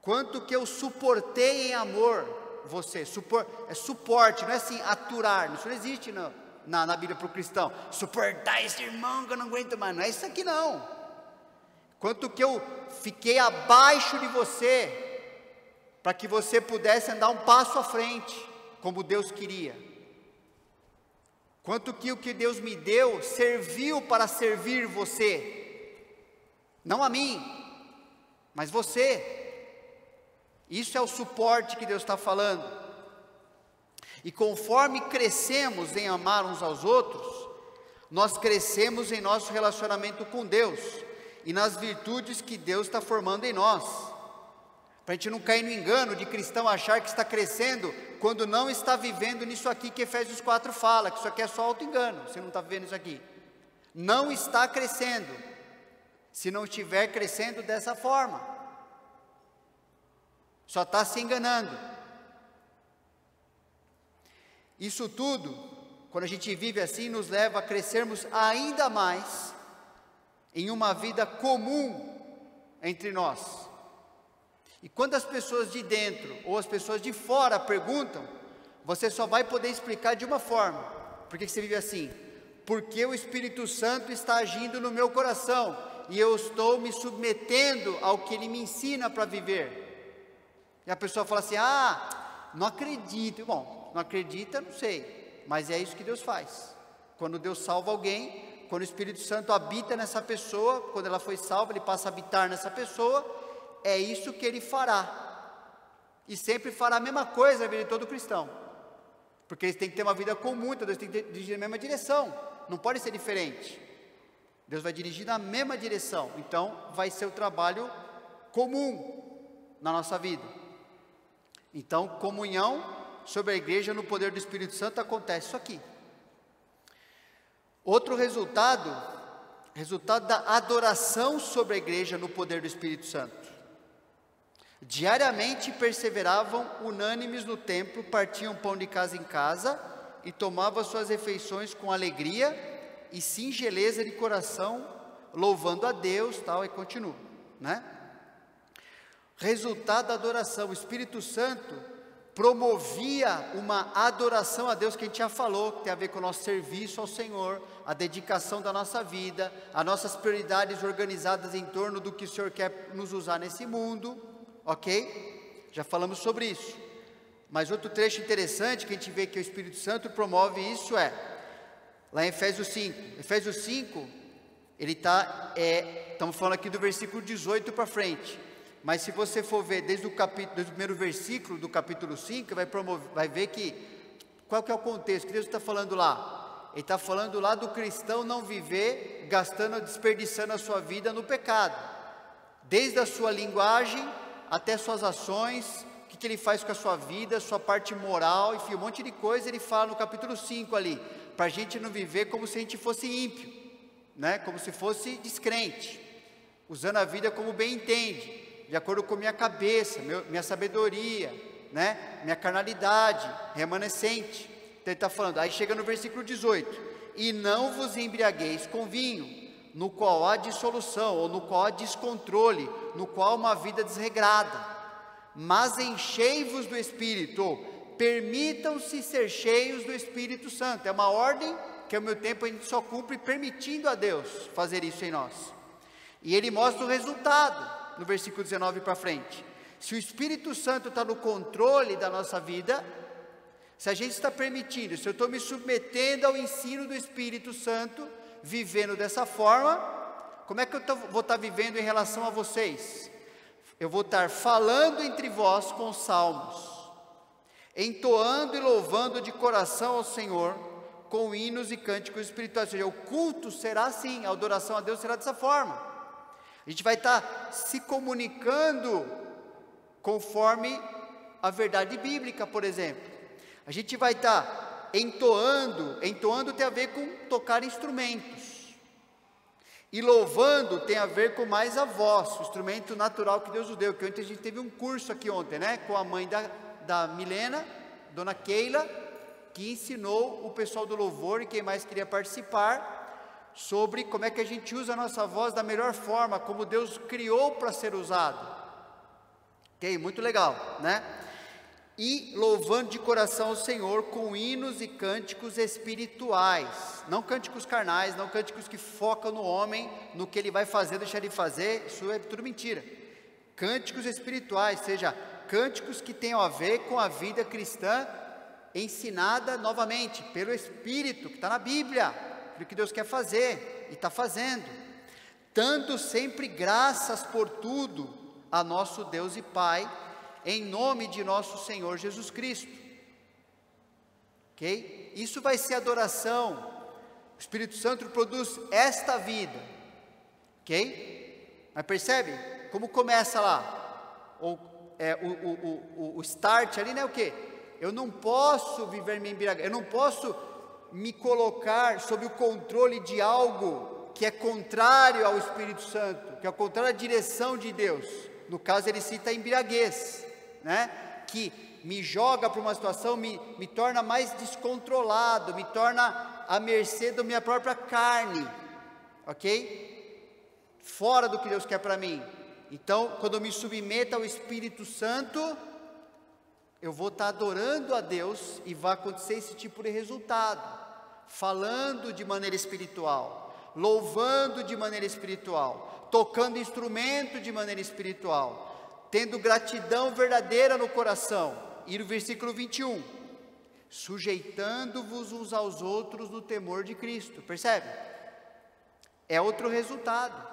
Quanto que eu suportei em amor você. Suporte, não é assim aturar, isso não existe na Bíblia para o cristão. Suportar esse irmão que eu não aguento mais, não é isso aqui não. Quanto que eu fiquei abaixo de você, para que você pudesse andar um passo à frente, como Deus queria. Quanto que o que Deus me deu serviu para servir você, não a mim, mas você. Isso é o suporte que Deus está falando. E conforme crescemos em amar uns aos outros, nós crescemos em nosso relacionamento com Deus e nas virtudes que Deus está formando em nós. Para a gente não cair no engano de cristão achar que está crescendo, quando não está vivendo nisso aqui que Efésios 4 fala, que isso aqui é só auto-engano, você não está vendo isso aqui. Não está crescendo, se não estiver crescendo dessa forma. Só está se enganando. Isso tudo, quando a gente vive assim, nos leva a crescermos ainda mais em uma vida comum entre nós. E quando as pessoas de dentro ou as pessoas de fora perguntam, você só vai poder explicar de uma forma. Por que você vive assim? Porque o Espírito Santo está agindo no meu coração e eu estou me submetendo ao que Ele me ensina para viver. E a pessoa fala assim, não acredito. Bom, não acredita, não sei, mas é isso que Deus faz. Quando Deus salva alguém, quando o Espírito Santo habita nessa pessoa, quando ela foi salva, ele passa a habitar nessa pessoa, é isso que ele fará, e sempre fará a mesma coisa na vida de todo cristão, porque eles têm que ter uma vida comum, então Deus tem que dirigir na mesma direção, não pode ser diferente, Deus vai dirigir na mesma direção, então vai ser o trabalho comum na nossa vida. Então, comunhão sobre a igreja no poder do Espírito Santo, acontece isso aqui. Outro resultado da adoração sobre a igreja no poder do Espírito Santo. Diariamente perseveravam unânimes no templo, partiam pão de casa em casa e tomavam suas refeições com alegria e singeleza de coração, louvando a Deus, tal, e continua, né? Resultado da adoração, o Espírito Santo promovia uma adoração a Deus, que a gente já falou, que tem a ver com o nosso serviço ao Senhor, a dedicação da nossa vida, as nossas prioridades organizadas em torno do que o Senhor quer nos usar nesse mundo, ok? Já falamos sobre isso. Mas outro trecho interessante que a gente vê que o Espírito Santo promove isso lá em Efésios 5. Efésios 5, ele estamos falando aqui do versículo 18 para frente. Mas se você for ver desde o primeiro versículo do capítulo 5, vai ver qual que é o contexto que Deus está falando lá. Ele está falando lá do cristão não viver desperdiçando a sua vida no pecado. Desde a sua linguagem até suas ações, o que ele faz com a sua vida, sua parte moral, enfim, um monte de coisa ele fala no capítulo 5 ali, para a gente não viver como se a gente fosse ímpio, né? Como se fosse descrente, usando a vida como bem entende, de acordo com minha cabeça, minha sabedoria, né? Minha carnalidade remanescente. Então ele está falando, aí chega no versículo 18, e não vos embriagueis com vinho, no qual há dissolução, ou no qual há descontrole, no qual há uma vida desregrada, mas enchei-vos do Espírito, ou permitam-se ser cheios do Espírito Santo. É uma ordem que ao meu tempo a gente só cumpre permitindo a Deus fazer isso em nós. E ele mostra o resultado no versículo 19 para frente. Se o Espírito Santo está no controle da nossa vida, se a gente está permitindo, se eu estou me submetendo ao ensino do Espírito Santo, vivendo dessa forma, como é que eu vou estar vivendo em relação a vocês? Eu vou estar falando entre vós com salmos, entoando e louvando de coração ao Senhor, com hinos e cânticos espirituais. Ou seja, o culto será assim, a adoração a Deus será dessa forma. A gente vai estar se comunicando conforme a verdade bíblica, por exemplo. A gente vai estar entoando tem a ver com tocar instrumentos. E louvando tem a ver com mais a voz, o instrumento natural que Deus nos deu. Que ontem a gente teve um curso aqui ontem, né? Com a mãe da Milena, Dona Keila, que ensinou o pessoal do louvor e quem mais queria participar, sobre como é que a gente usa a nossa voz da melhor forma, como Deus criou para ser usado. Ok? Muito legal, né? E louvando de coração ao Senhor com hinos e cânticos espirituais, não cânticos carnais, não cânticos que focam no homem, no que ele vai fazer, deixar de fazer, isso é tudo mentira. Cânticos espirituais, seja, cânticos que tenham a ver com a vida cristã ensinada novamente pelo Espírito, que está na Bíblia, o que Deus quer fazer e está fazendo, dando sempre graças por tudo a nosso Deus e Pai, em nome de nosso Senhor Jesus Cristo. Ok? Isso vai ser adoração. O Espírito Santo produz esta vida. Ok? Mas percebe como começa lá? O start ali, né? O que? Eu não posso viver me embriagando, eu não posso me colocar sob o controle de algo que é contrário ao Espírito Santo, que é contrário à direção de Deus. No caso ele cita a embriaguez, né? Que me joga para uma situação, me torna mais descontrolado, me torna à mercê da minha própria carne, ok? Fora do que Deus quer para mim. Então, quando eu me submeto ao Espírito Santo, eu vou estar adorando a Deus e vai acontecer esse tipo de resultado. Falando de maneira espiritual, louvando de maneira espiritual, tocando instrumento de maneira espiritual, tendo gratidão verdadeira no coração. E no versículo 21, sujeitando-vos uns aos outros no temor de Cristo. Percebe? é outro resultado.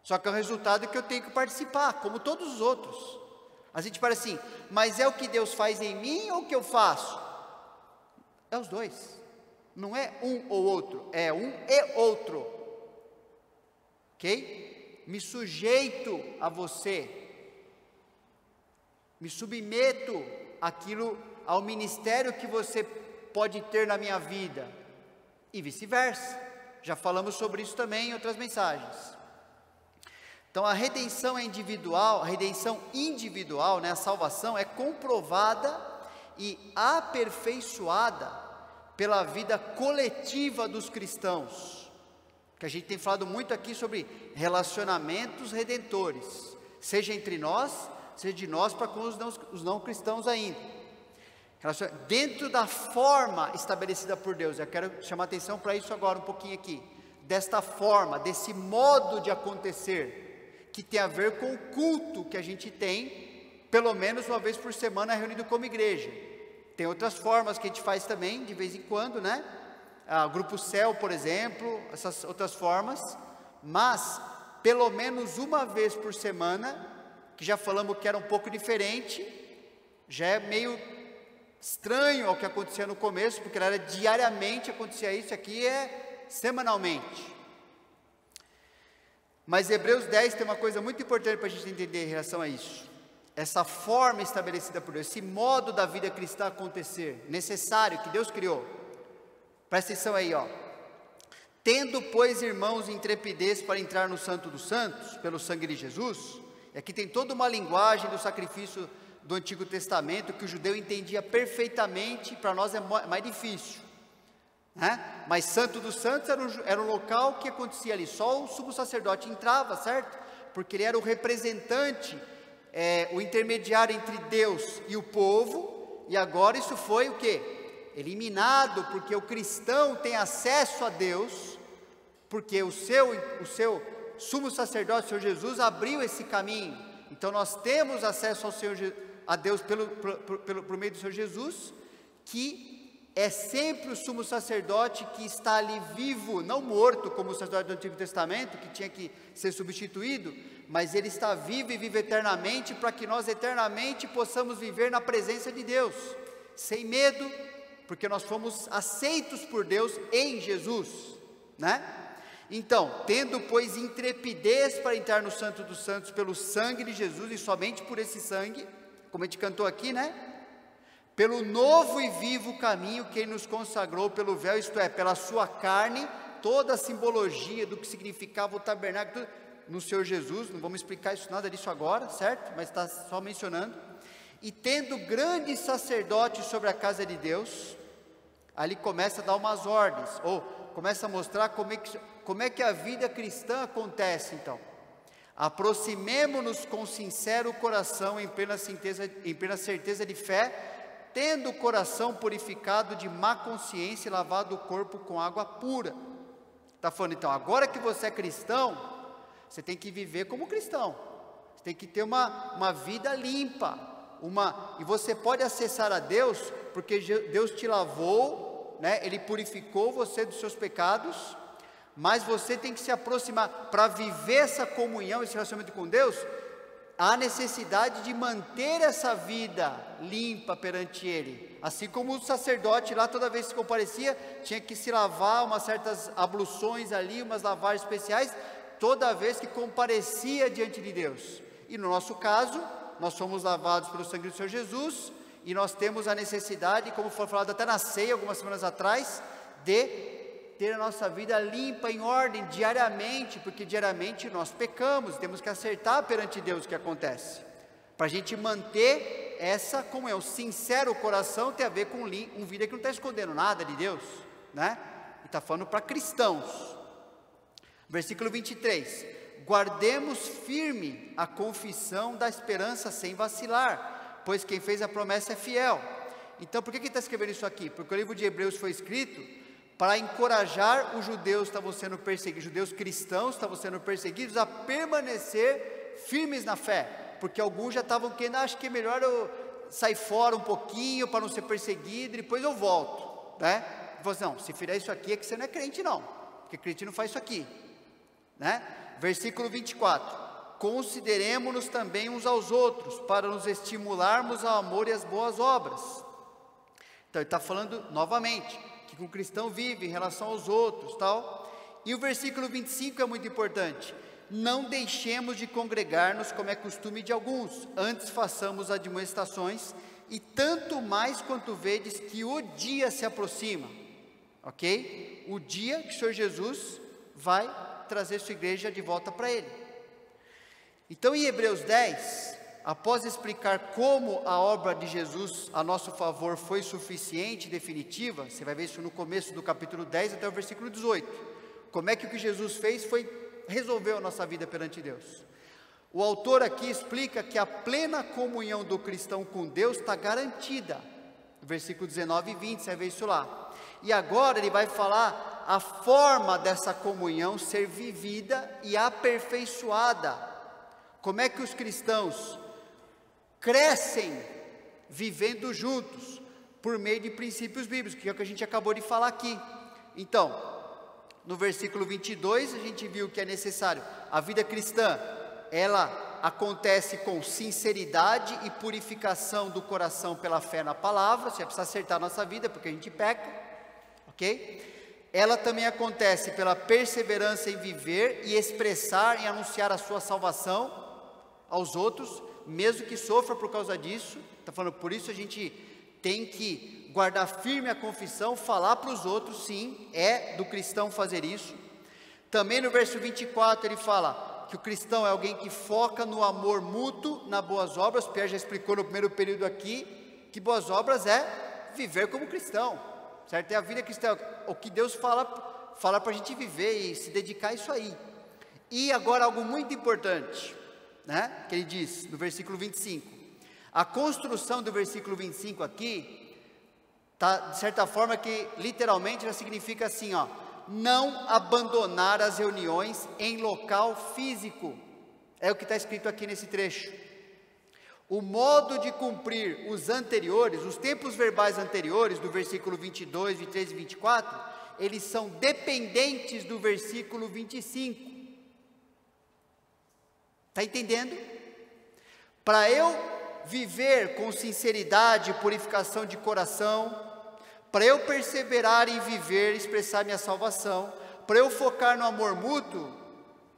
Só que é um resultado que eu tenho que participar, como todos os outros. A gente fala assim, mas é o que Deus faz em mim ou o que eu faço? É os dois. Não é um ou outro, é um e outro. Ok? Me sujeito a você. Me submeto ao ministério que você pode ter na minha vida. E vice-versa. Já falamos sobre isso também em outras mensagens. Então a redenção individual, né, a salvação é comprovada e aperfeiçoada pela vida coletiva dos cristãos, que a gente tem falado muito aqui sobre relacionamentos redentores, seja entre nós, seja de nós para com os não cristãos ainda, dentro da forma estabelecida por Deus. Eu quero chamar atenção para isso agora um pouquinho aqui, desta forma, desse modo de acontecer, que tem a ver com o culto que a gente tem, pelo menos uma vez por semana reunido como igreja. Tem outras formas que a gente faz também, de vez em quando, né? Grupo Céu, por exemplo, essas outras formas, mas pelo menos uma vez por semana, que já falamos que era um pouco diferente, já é meio estranho ao que acontecia no começo, porque era diariamente, acontecia isso, aqui é semanalmente. Mas Hebreus 10 tem uma coisa muito importante para a gente entender em relação a isso. Essa forma estabelecida por Deus, esse modo da vida cristã acontecer, necessário, que Deus criou. Presta atenção aí, ó. Tendo, pois, irmãos, intrepidez para entrar no Santo dos Santos, pelo sangue de Jesus, e aqui tem toda uma linguagem do sacrifício do Antigo Testamento, que o judeu entendia perfeitamente, para nós é mais difícil. Mas Santo dos Santos era um local que acontecia ali, só o sumo sacerdote entrava, certo? Porque ele era o representante, o intermediário entre Deus e o povo, e agora isso foi o quê? Eliminado, porque o cristão tem acesso a Deus, porque o seu sumo sacerdote, o Senhor Jesus, abriu esse caminho. Então nós temos acesso a Deus por meio do Senhor Jesus, que é sempre o sumo sacerdote que está ali vivo, não morto como o sacerdote do Antigo Testamento, que tinha que ser substituído, mas ele está vivo e vive eternamente, para que nós eternamente possamos viver na presença de Deus, sem medo, porque nós fomos aceitos por Deus em Jesus, né? Então, tendo pois intrepidez para entrar no Santo dos Santos pelo sangue de Jesus, e somente por esse sangue, como a gente cantou aqui, né? Pelo novo e vivo caminho que Ele nos consagrou pelo véu, isto é, pela sua carne, toda a simbologia do que significava o tabernáculo no Senhor Jesus, não vamos explicar nada disso agora, certo? Mas está só mencionando. E tendo grande sacerdote sobre a casa de Deus, ali começa a dar umas ordens, ou começa a mostrar como é que a vida cristã acontece então. Aproximemo-nos com sincero coração, em plena certeza de fé, tendo o coração purificado de má consciência e lavado o corpo com água pura. Está falando então, agora que você é cristão, você tem que viver como cristão, você tem que ter uma vida limpa, e você pode acessar a Deus, porque Deus te lavou, né? Ele purificou você dos seus pecados, mas você tem que se aproximar, para viver essa comunhão, esse relacionamento com Deus, há necessidade de manter essa vida limpa perante Ele, assim como o sacerdote lá, toda vez que comparecia, tinha que se lavar, umas certas abluções ali, umas lavagens especiais, toda vez que comparecia diante de Deus. E no nosso caso, nós somos lavados pelo sangue do Senhor Jesus, e nós temos a necessidade, como foi falado até na ceia, algumas semanas atrás, de ter a nossa vida limpa, em ordem, diariamente, porque diariamente nós pecamos, temos que acertar perante Deus o que acontece, para a gente manter essa comunhão. Sincero coração tem a ver com vida que não está escondendo nada de Deus, né? E está falando para cristãos. Versículo 23, guardemos firme a confissão da esperança sem vacilar, pois quem fez a promessa é fiel. Então por que ele está escrevendo isso aqui? Porque o livro de Hebreus foi escrito para encorajar os judeus que estavam sendo perseguidos, judeus cristãos estavam sendo perseguidos, a permanecer firmes na fé, porque alguns já estavam querendo, acho que é melhor eu sair fora um pouquinho, para não ser perseguido, e depois eu volto, né? Ele falou assim, não, se fizer isso aqui é que você não é crente não, porque crente não faz isso aqui, né? Versículo 24: consideremo-nos também uns aos outros, para nos estimularmos ao amor e às boas obras. Então ele está falando novamente, que um cristão vive em relação aos outros, tal. E o versículo 25 é muito importante: não deixemos de congregar-nos como é costume de alguns, antes façamos admoestações, e tanto mais quanto vedes que o dia se aproxima, ok? O dia que o Senhor Jesus vai trazer sua igreja de volta para Ele. Então em Hebreus 10, após explicar como a obra de Jesus a nosso favor foi suficiente e definitiva, você vai ver isso no começo do capítulo 10 até o versículo 18, como é que o que Jesus fez resolveu a nossa vida perante Deus. O autor aqui explica que a plena comunhão do cristão com Deus está garantida, versículo 19 e 20, você vai ver isso lá. E agora ele vai falar a forma dessa comunhão ser vivida e aperfeiçoada. Como é que os cristãos crescem vivendo juntos, por meio de princípios bíblicos, que é o que a gente acabou de falar aqui. Então, no versículo 22, a gente viu que é necessário, a vida cristã, ela acontece com sinceridade e purificação do coração pela fé na palavra. Você precisa acertar a nossa vida, porque a gente peca, ok? Ela também acontece pela perseverança em viver e expressar e anunciar a sua salvação aos outros, mesmo que sofra por causa disso. Está falando, por isso a gente tem que guardar firme a confissão, falar para os outros, sim, é do cristão fazer isso. Também no verso 24 ele fala que o cristão é alguém que foca no amor mútuo, nas boas obras. Pierre já explicou no primeiro período aqui, que boas obras é viver como cristão, certo? É a vida cristã, o que Deus fala para a gente viver e se dedicar a isso aí. E agora algo muito importante, né? Que ele diz no versículo 25, a construção do versículo 25 aqui, tá, de certa forma que literalmente já significa assim, ó: não abandonar as reuniões em local físico, é o que está escrito aqui nesse trecho. O modo de cumprir os anteriores, os tempos verbais anteriores, do versículo 22, 23 e 24, eles são dependentes do versículo 25, está entendendo? Para eu viver com sinceridade, purificação de coração, para eu perseverar em viver, expressar minha salvação, para eu focar no amor mútuo,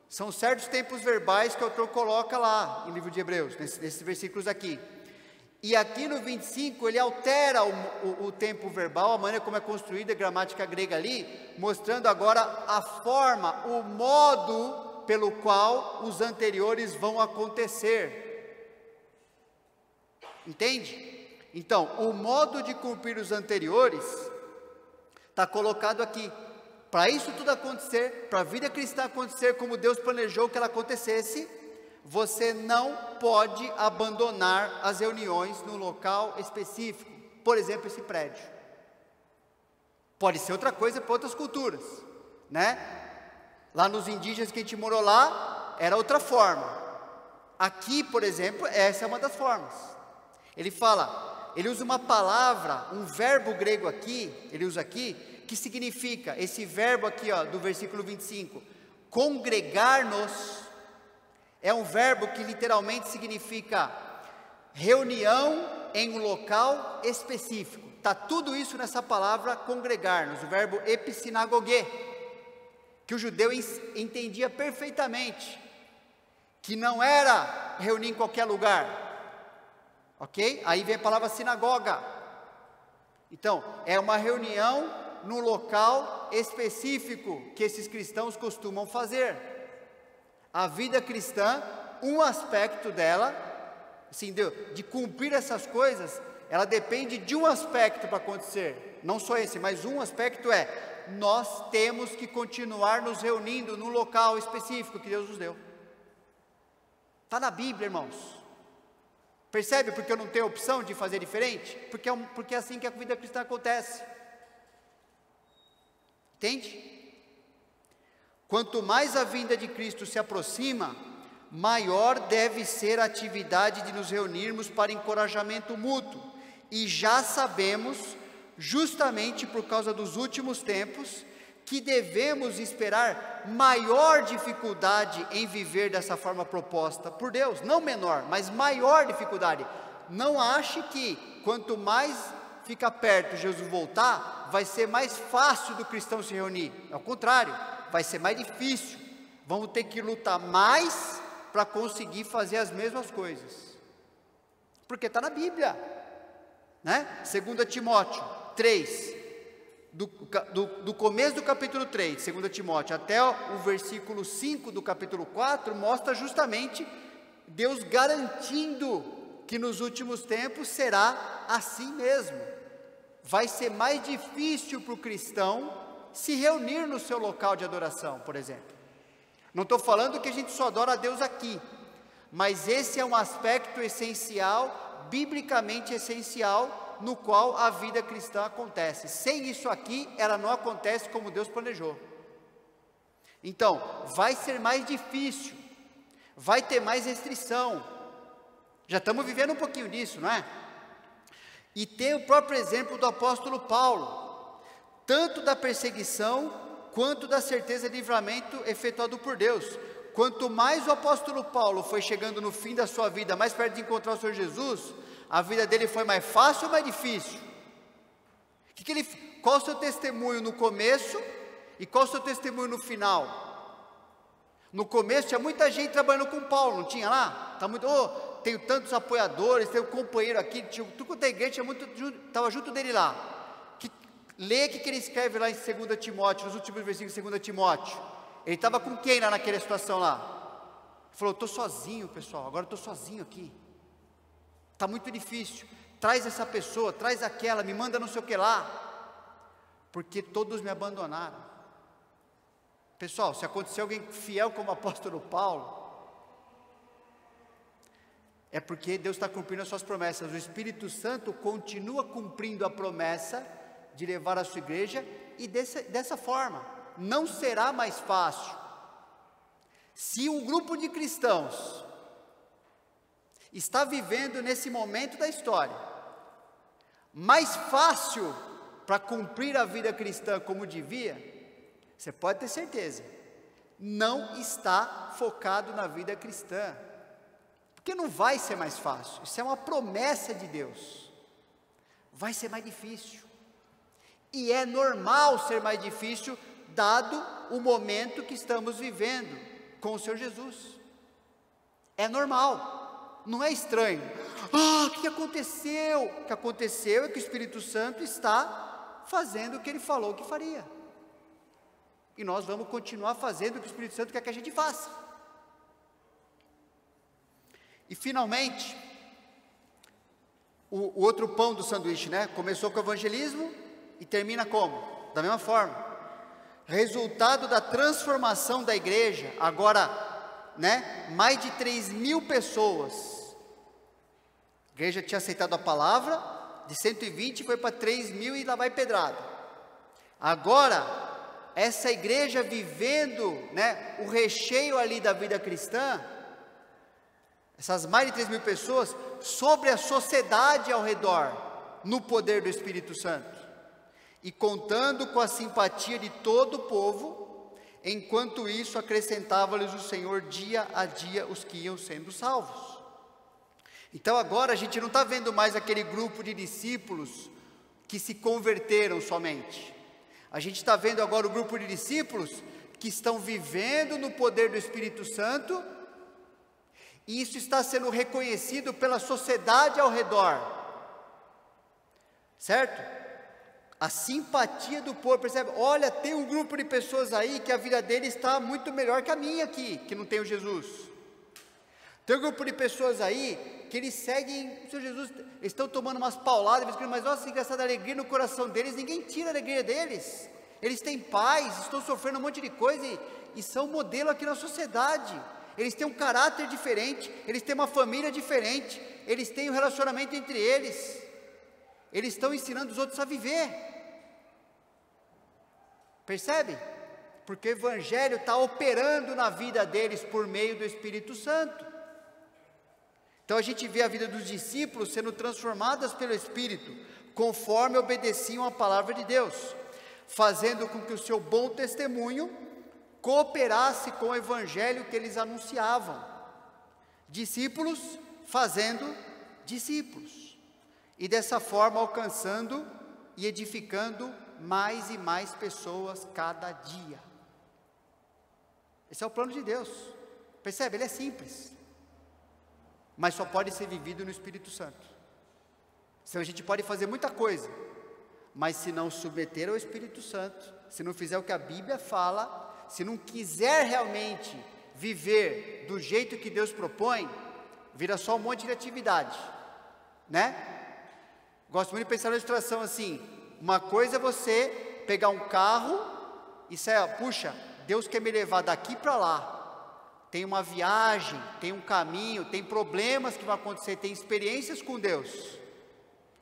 são certos tempos verbais que o autor coloca lá no livro de Hebreus, nesses versículos aqui. E aqui no 25 ele altera o tempo verbal, a maneira como é construída a gramática grega ali, mostrando agora a forma, o modo pelo qual os anteriores vão acontecer. Entende? Então, o modo de cumprir os anteriores está colocado aqui. Para isso tudo acontecer, para a vida cristã acontecer como Deus planejou que ela acontecesse, você não pode abandonar as reuniões no local específico. Por exemplo, esse prédio. Pode ser outra coisa para outras culturas, né? Lá nos indígenas que a gente morou lá, era outra forma. Aqui, por exemplo, essa é uma das formas. Ele fala, ele usa uma palavra, um verbo grego aqui, ele usa aqui, que significa, esse verbo aqui, ó, do versículo 25, congregar-nos, é um verbo que literalmente significa reunião em um local específico. Está tudo isso nessa palavra congregar-nos, o verbo episinagogue, que o judeu entendia perfeitamente, que não era reunir em qualquer lugar. Ok? Aí vem a palavra sinagoga. Então, é uma reunião no local específico que esses cristãos costumam fazer. A vida cristã, um aspecto dela, assim, de cumprir essas coisas, ela depende de um aspecto para acontecer. Não só esse, mas um aspecto é: nós temos que continuar nos reunindo no local específico que Deus nos deu. Está na Bíblia, irmãos. Percebe porque eu não tenho opção de fazer diferente? Porque é assim que a vida cristã acontece. Entende? Quanto mais a vinda de Cristo se aproxima, maior deve ser a atividade de nos reunirmos para encorajamento mútuo. E já sabemos, justamente por causa dos últimos tempos, que devemos esperar maior dificuldade em viver dessa forma proposta por Deus, não menor, mas maior dificuldade. Não ache que quanto mais fica perto Jesus voltar, vai ser mais fácil do cristão se reunir. Ao contrário, vai ser mais difícil. Vamos ter que lutar mais para conseguir fazer as mesmas coisas, porque está na Bíblia, né? 2 Timóteo 3, do começo do capítulo 3, 2 Timóteo, até o versículo 5 do capítulo 4, mostra justamente Deus garantindo que nos últimos tempos será assim mesmo. Vai ser mais difícil para o cristão se reunir no seu local de adoração, por exemplo. Não estou falando que a gente só adora a Deus aqui, mas esse é um aspecto essencial, biblicamente essencial, no qual a vida cristã acontece. Sem isso aqui, ela não acontece como Deus planejou. Então, vai ser mais difícil, vai ter mais restrição. Já estamos vivendo um pouquinho disso, não é? E tem o próprio exemplo do apóstolo Paulo, tanto da perseguição, quanto da certeza de livramento efetuado por Deus. Quanto mais o apóstolo Paulo foi chegando no fim da sua vida, mais perto de encontrar o Senhor Jesus, a vida dele foi mais fácil ou mais difícil? Qual o seu testemunho no começo e qual o seu testemunho no final? No começo tinha muita gente trabalhando com Paulo, não tinha lá? Tenho tantos apoiadores, tenho um companheiro aqui, tudo quanto é igreja, estava junto dele lá. Lê o que ele escreve lá em 2 Timóteo, nos últimos versículos de 2 Timóteo. Ele estava com quem lá naquela situação lá? Ele falou, estou sozinho, pessoal, agora estou sozinho aqui. Está muito difícil, traz essa pessoa, traz aquela, me manda não sei o que lá, porque todos me abandonaram. Pessoal, se acontecer alguém fiel como o apóstolo Paulo, é porque Deus está cumprindo as suas promessas. O Espírito Santo continua cumprindo a promessa de levar a sua igreja, e dessa forma, não será mais fácil. Se um grupo de cristãos está vivendo nesse momento da história, mais fácil para cumprir a vida cristã como devia, você pode ter certeza, não está focado na vida cristã, porque não vai ser mais fácil, isso é uma promessa de Deus, vai ser mais difícil, e é normal ser mais difícil, dado o momento que estamos vivendo com o Senhor Jesus, é normal, não é estranho. O que aconteceu? O que aconteceu é que o Espírito Santo está fazendo o que Ele falou que faria, e nós vamos continuar fazendo o que o Espírito Santo quer que a gente faça. E finalmente, o outro pão do sanduíche, né? Começou com o evangelismo e termina como? Da mesma forma. Resultado da transformação da igreja, agora, né? Mais de 3.000 pessoas. A igreja tinha aceitado a palavra, de 120 foi para 3.000 e lá vai pedrada. Agora, essa igreja vivendo, né? O recheio ali da vida cristã, essas mais de 3.000 pessoas, sobre a sociedade ao redor, no poder do Espírito Santo, e contando com a simpatia de todo o povo, enquanto isso acrescentava-lhes o Senhor dia a dia os que iam sendo salvos. Então agora a gente não está vendo mais aquele grupo de discípulos que se converteram somente, a gente está vendo agora o grupo de discípulos que estão vivendo no poder do Espírito Santo, e isso está sendo reconhecido pela sociedade ao redor, certo? A simpatia do povo, percebe? Olha, tem um grupo de pessoas aí que a vida deles está muito melhor que a minha aqui, que não tem o Jesus. Tem um grupo de pessoas aí que eles seguem o Senhor Jesus, eles estão tomando umas pauladas, mas nossa, engraçado, a alegria no coração deles, ninguém tira a alegria deles. Eles têm paz, estão sofrendo um monte de coisa e são modelo aqui na sociedade. Eles têm um caráter diferente, eles têm uma família diferente, eles têm um relacionamento entre eles, eles estão ensinando os outros a viver, percebe? Porque o Evangelho está operando na vida deles por meio do Espírito Santo. Então a gente vê a vida dos discípulos sendo transformadas pelo Espírito, conforme obedeciam a palavra de Deus. fazendo com que o seu bom testemunho cooperasse com o evangelho que eles anunciavam. Discípulos fazendo discípulos, e dessa forma alcançando e edificando mais e mais pessoas cada dia. Esse é o plano de Deus. Percebe? Ele é simples, mas só pode ser vivido no Espírito Santo. Então a gente pode fazer muita coisa, mas se não submeter ao Espírito Santo, se não fizer o que a Bíblia fala, se não quiser realmente viver do jeito que Deus propõe, vira só um monte de atividade, né? Gosto muito de pensar na ilustração assim: uma coisa é você pegar um carro e sair, puxa, Deus quer me levar daqui para lá, tem uma viagem, tem um caminho, tem problemas que vão acontecer, tem experiências com Deus,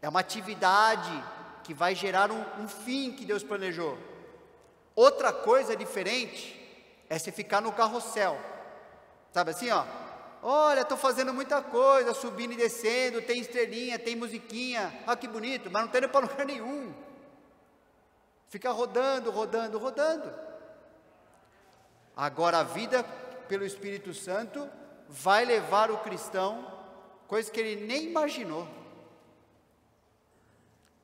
é uma atividade que vai gerar um fim que Deus planejou. Outra coisa diferente é você ficar no carrossel, sabe assim, ó, olha, estou fazendo muita coisa, subindo e descendo, tem estrelinha, tem musiquinha, ah, que bonito, mas não está indo para lugar nenhum, fica rodando. Agora a vida pelo Espírito Santo vai levar o cristão, coisa que ele nem imaginou,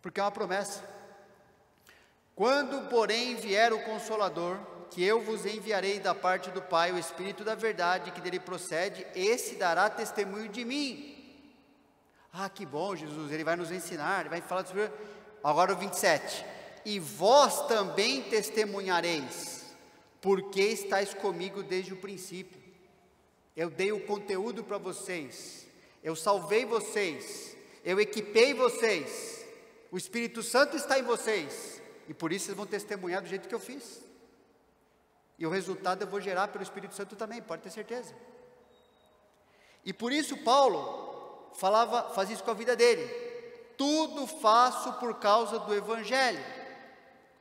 porque é uma promessa. Quando, porém, vier o Consolador, que eu vos enviarei da parte do Pai, o Espírito da verdade, que dele procede, esse dará testemunho de mim. Ah, que bom, Jesus, ele vai nos ensinar, ele vai falar sobre... Agora o 27, e vós também testemunhareis, porque estáis comigo desde o princípio. Eu dei o conteúdo para vocês, eu salvei vocês, eu equipei vocês, o Espírito Santo está em vocês, e por isso vocês vão testemunhar do jeito que eu fiz, e o resultado eu vou gerar pelo Espírito Santo também, pode ter certeza. E por isso Paulo fazia isso com a vida dele: tudo faço por causa do Evangelho,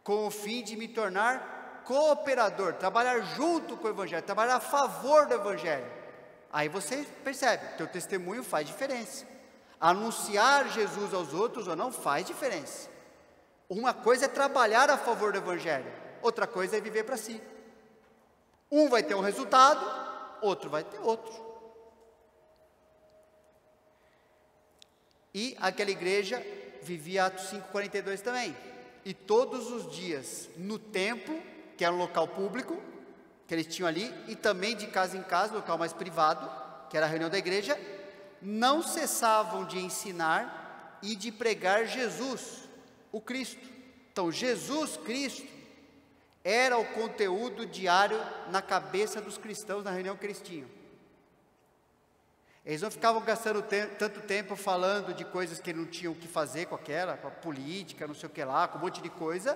com o fim de me tornar cooperador, trabalhar junto com o Evangelho, trabalhar a favor do Evangelho. Aí você percebe, teu testemunho faz diferença. Anunciar Jesus aos outros ou não faz diferença. Uma coisa é trabalhar a favor do Evangelho, outra coisa é viver para si. Um vai ter um resultado, outro vai ter outro. E aquela igreja vivia Atos 5:42 também. E todos os dias no templo, que era um local público, que eles tinham ali, e também de casa em casa, local mais privado, que era a reunião da igreja, não cessavam de ensinar e de pregar Jesus, o Cristo. Então Jesus Cristo era o conteúdo diário na cabeça dos cristãos na reunião que eles tinham. Eles não ficavam gastando tanto tempo falando de coisas que não tinham o que fazer com aquela, com a política, não sei o que lá, com um monte de coisa,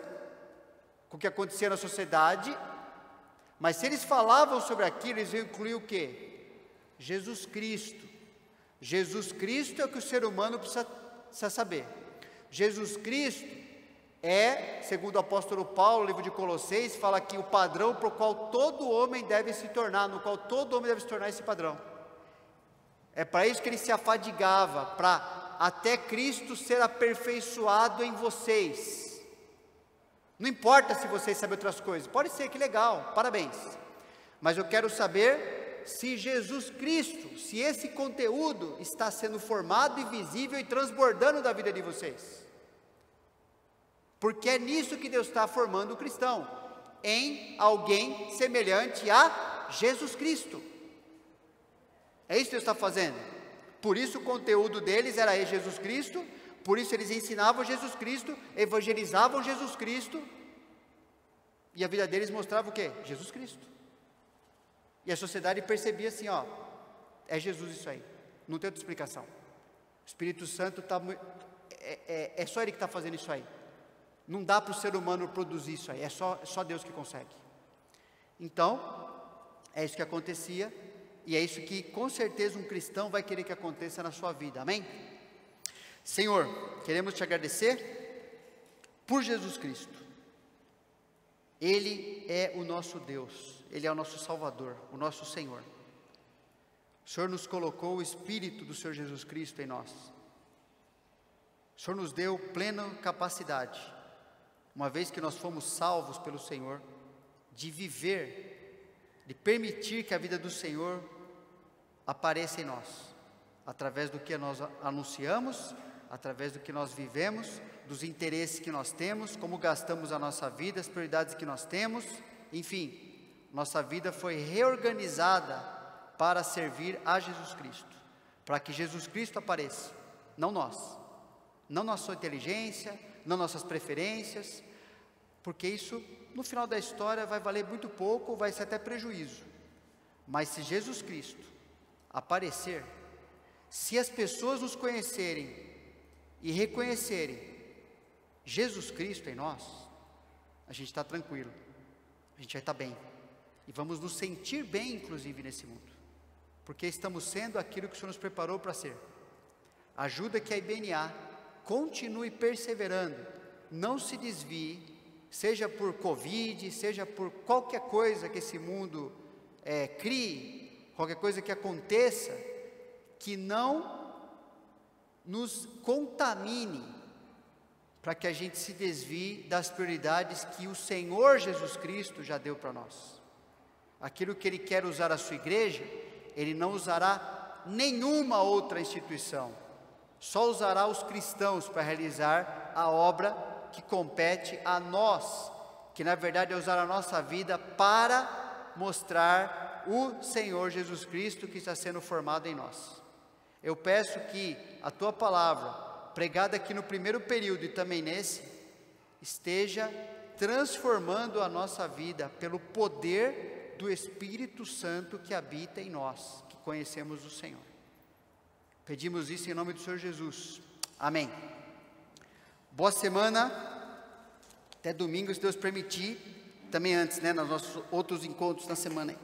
com o que acontecia na sociedade. Mas se eles falavam sobre aquilo, eles iam incluir o quê? Jesus Cristo. Jesus Cristo é o que o ser humano precisa saber. Jesus Cristo é, segundo o apóstolo Paulo, no livro de Colossenses, fala que o padrão por qual todo homem deve se tornar, no qual todo homem deve se tornar esse padrão. É para isso que ele se afadigava, para até Cristo ser aperfeiçoado em vocês. Não importa se vocês sabem outras coisas, pode ser, que legal, parabéns. Mas eu quero saber se Jesus Cristo, se esse conteúdo está sendo formado e visível e transbordando da vida de vocês. Porque é nisso que Deus está formando o cristão, em alguém semelhante a Jesus Cristo. É isso que Deus está fazendo. Por isso o conteúdo deles era Jesus Cristo, por isso eles ensinavam Jesus Cristo, evangelizavam Jesus Cristo, e a vida deles mostrava o quê? Jesus Cristo. E a sociedade percebia assim, ó, é Jesus isso aí, não tem outra explicação. O Espírito Santo está... É só Ele que está fazendo isso aí. Não dá para o ser humano produzir isso aí, é só Deus que consegue. Então, é isso que acontecia, e é isso que com certeza um cristão vai querer que aconteça na sua vida, amém? Senhor, queremos te agradecer por Jesus Cristo. Ele é o nosso Deus, Ele é o nosso Salvador, o nosso Senhor. O Senhor nos colocou o Espírito do Senhor Jesus Cristo em nós. O Senhor nos deu plena capacidade uma vez que nós fomos salvos pelo Senhor, de viver, de permitir que a vida do Senhor apareça em nós, através do que nós anunciamos, através do que nós vivemos, dos interesses que nós temos, como gastamos a nossa vida, as prioridades que nós temos, enfim, nossa vida foi reorganizada para servir a Jesus Cristo, para que Jesus Cristo apareça, não nós, não nossa inteligência, não nossas preferências, porque isso, no final da história, vai valer muito pouco, vai ser até prejuízo. Mas se Jesus Cristo aparecer, se as pessoas nos conhecerem e reconhecerem Jesus Cristo em nós, a gente está tranquilo, a gente vai estar bem, e vamos nos sentir bem, inclusive, nesse mundo, porque estamos sendo aquilo que o Senhor nos preparou para ser. Ajuda que a IBNA continue perseverando, não se desvie, seja por Covid, seja por qualquer coisa que esse mundo crie, qualquer coisa que aconteça, que não nos contamine, para que a gente se desvie das prioridades que o Senhor Jesus Cristo já deu para nós. Aquilo que Ele quer usar a sua igreja, Ele não usará nenhuma outra instituição, só usará os cristãos para realizar a obra que compete a nós, que na verdade é usar a nossa vida para mostrar o Senhor Jesus Cristo que está sendo formado em nós. Eu peço que a Tua palavra, pregada aqui no primeiro período e também nesse, esteja transformando a nossa vida pelo poder do Espírito Santo que habita em nós, que conhecemos o Senhor. Pedimos isso em nome do Senhor Jesus. Amém. Boa semana, até domingo, se Deus permitir, também antes, nos nossos outros encontros na semana aí.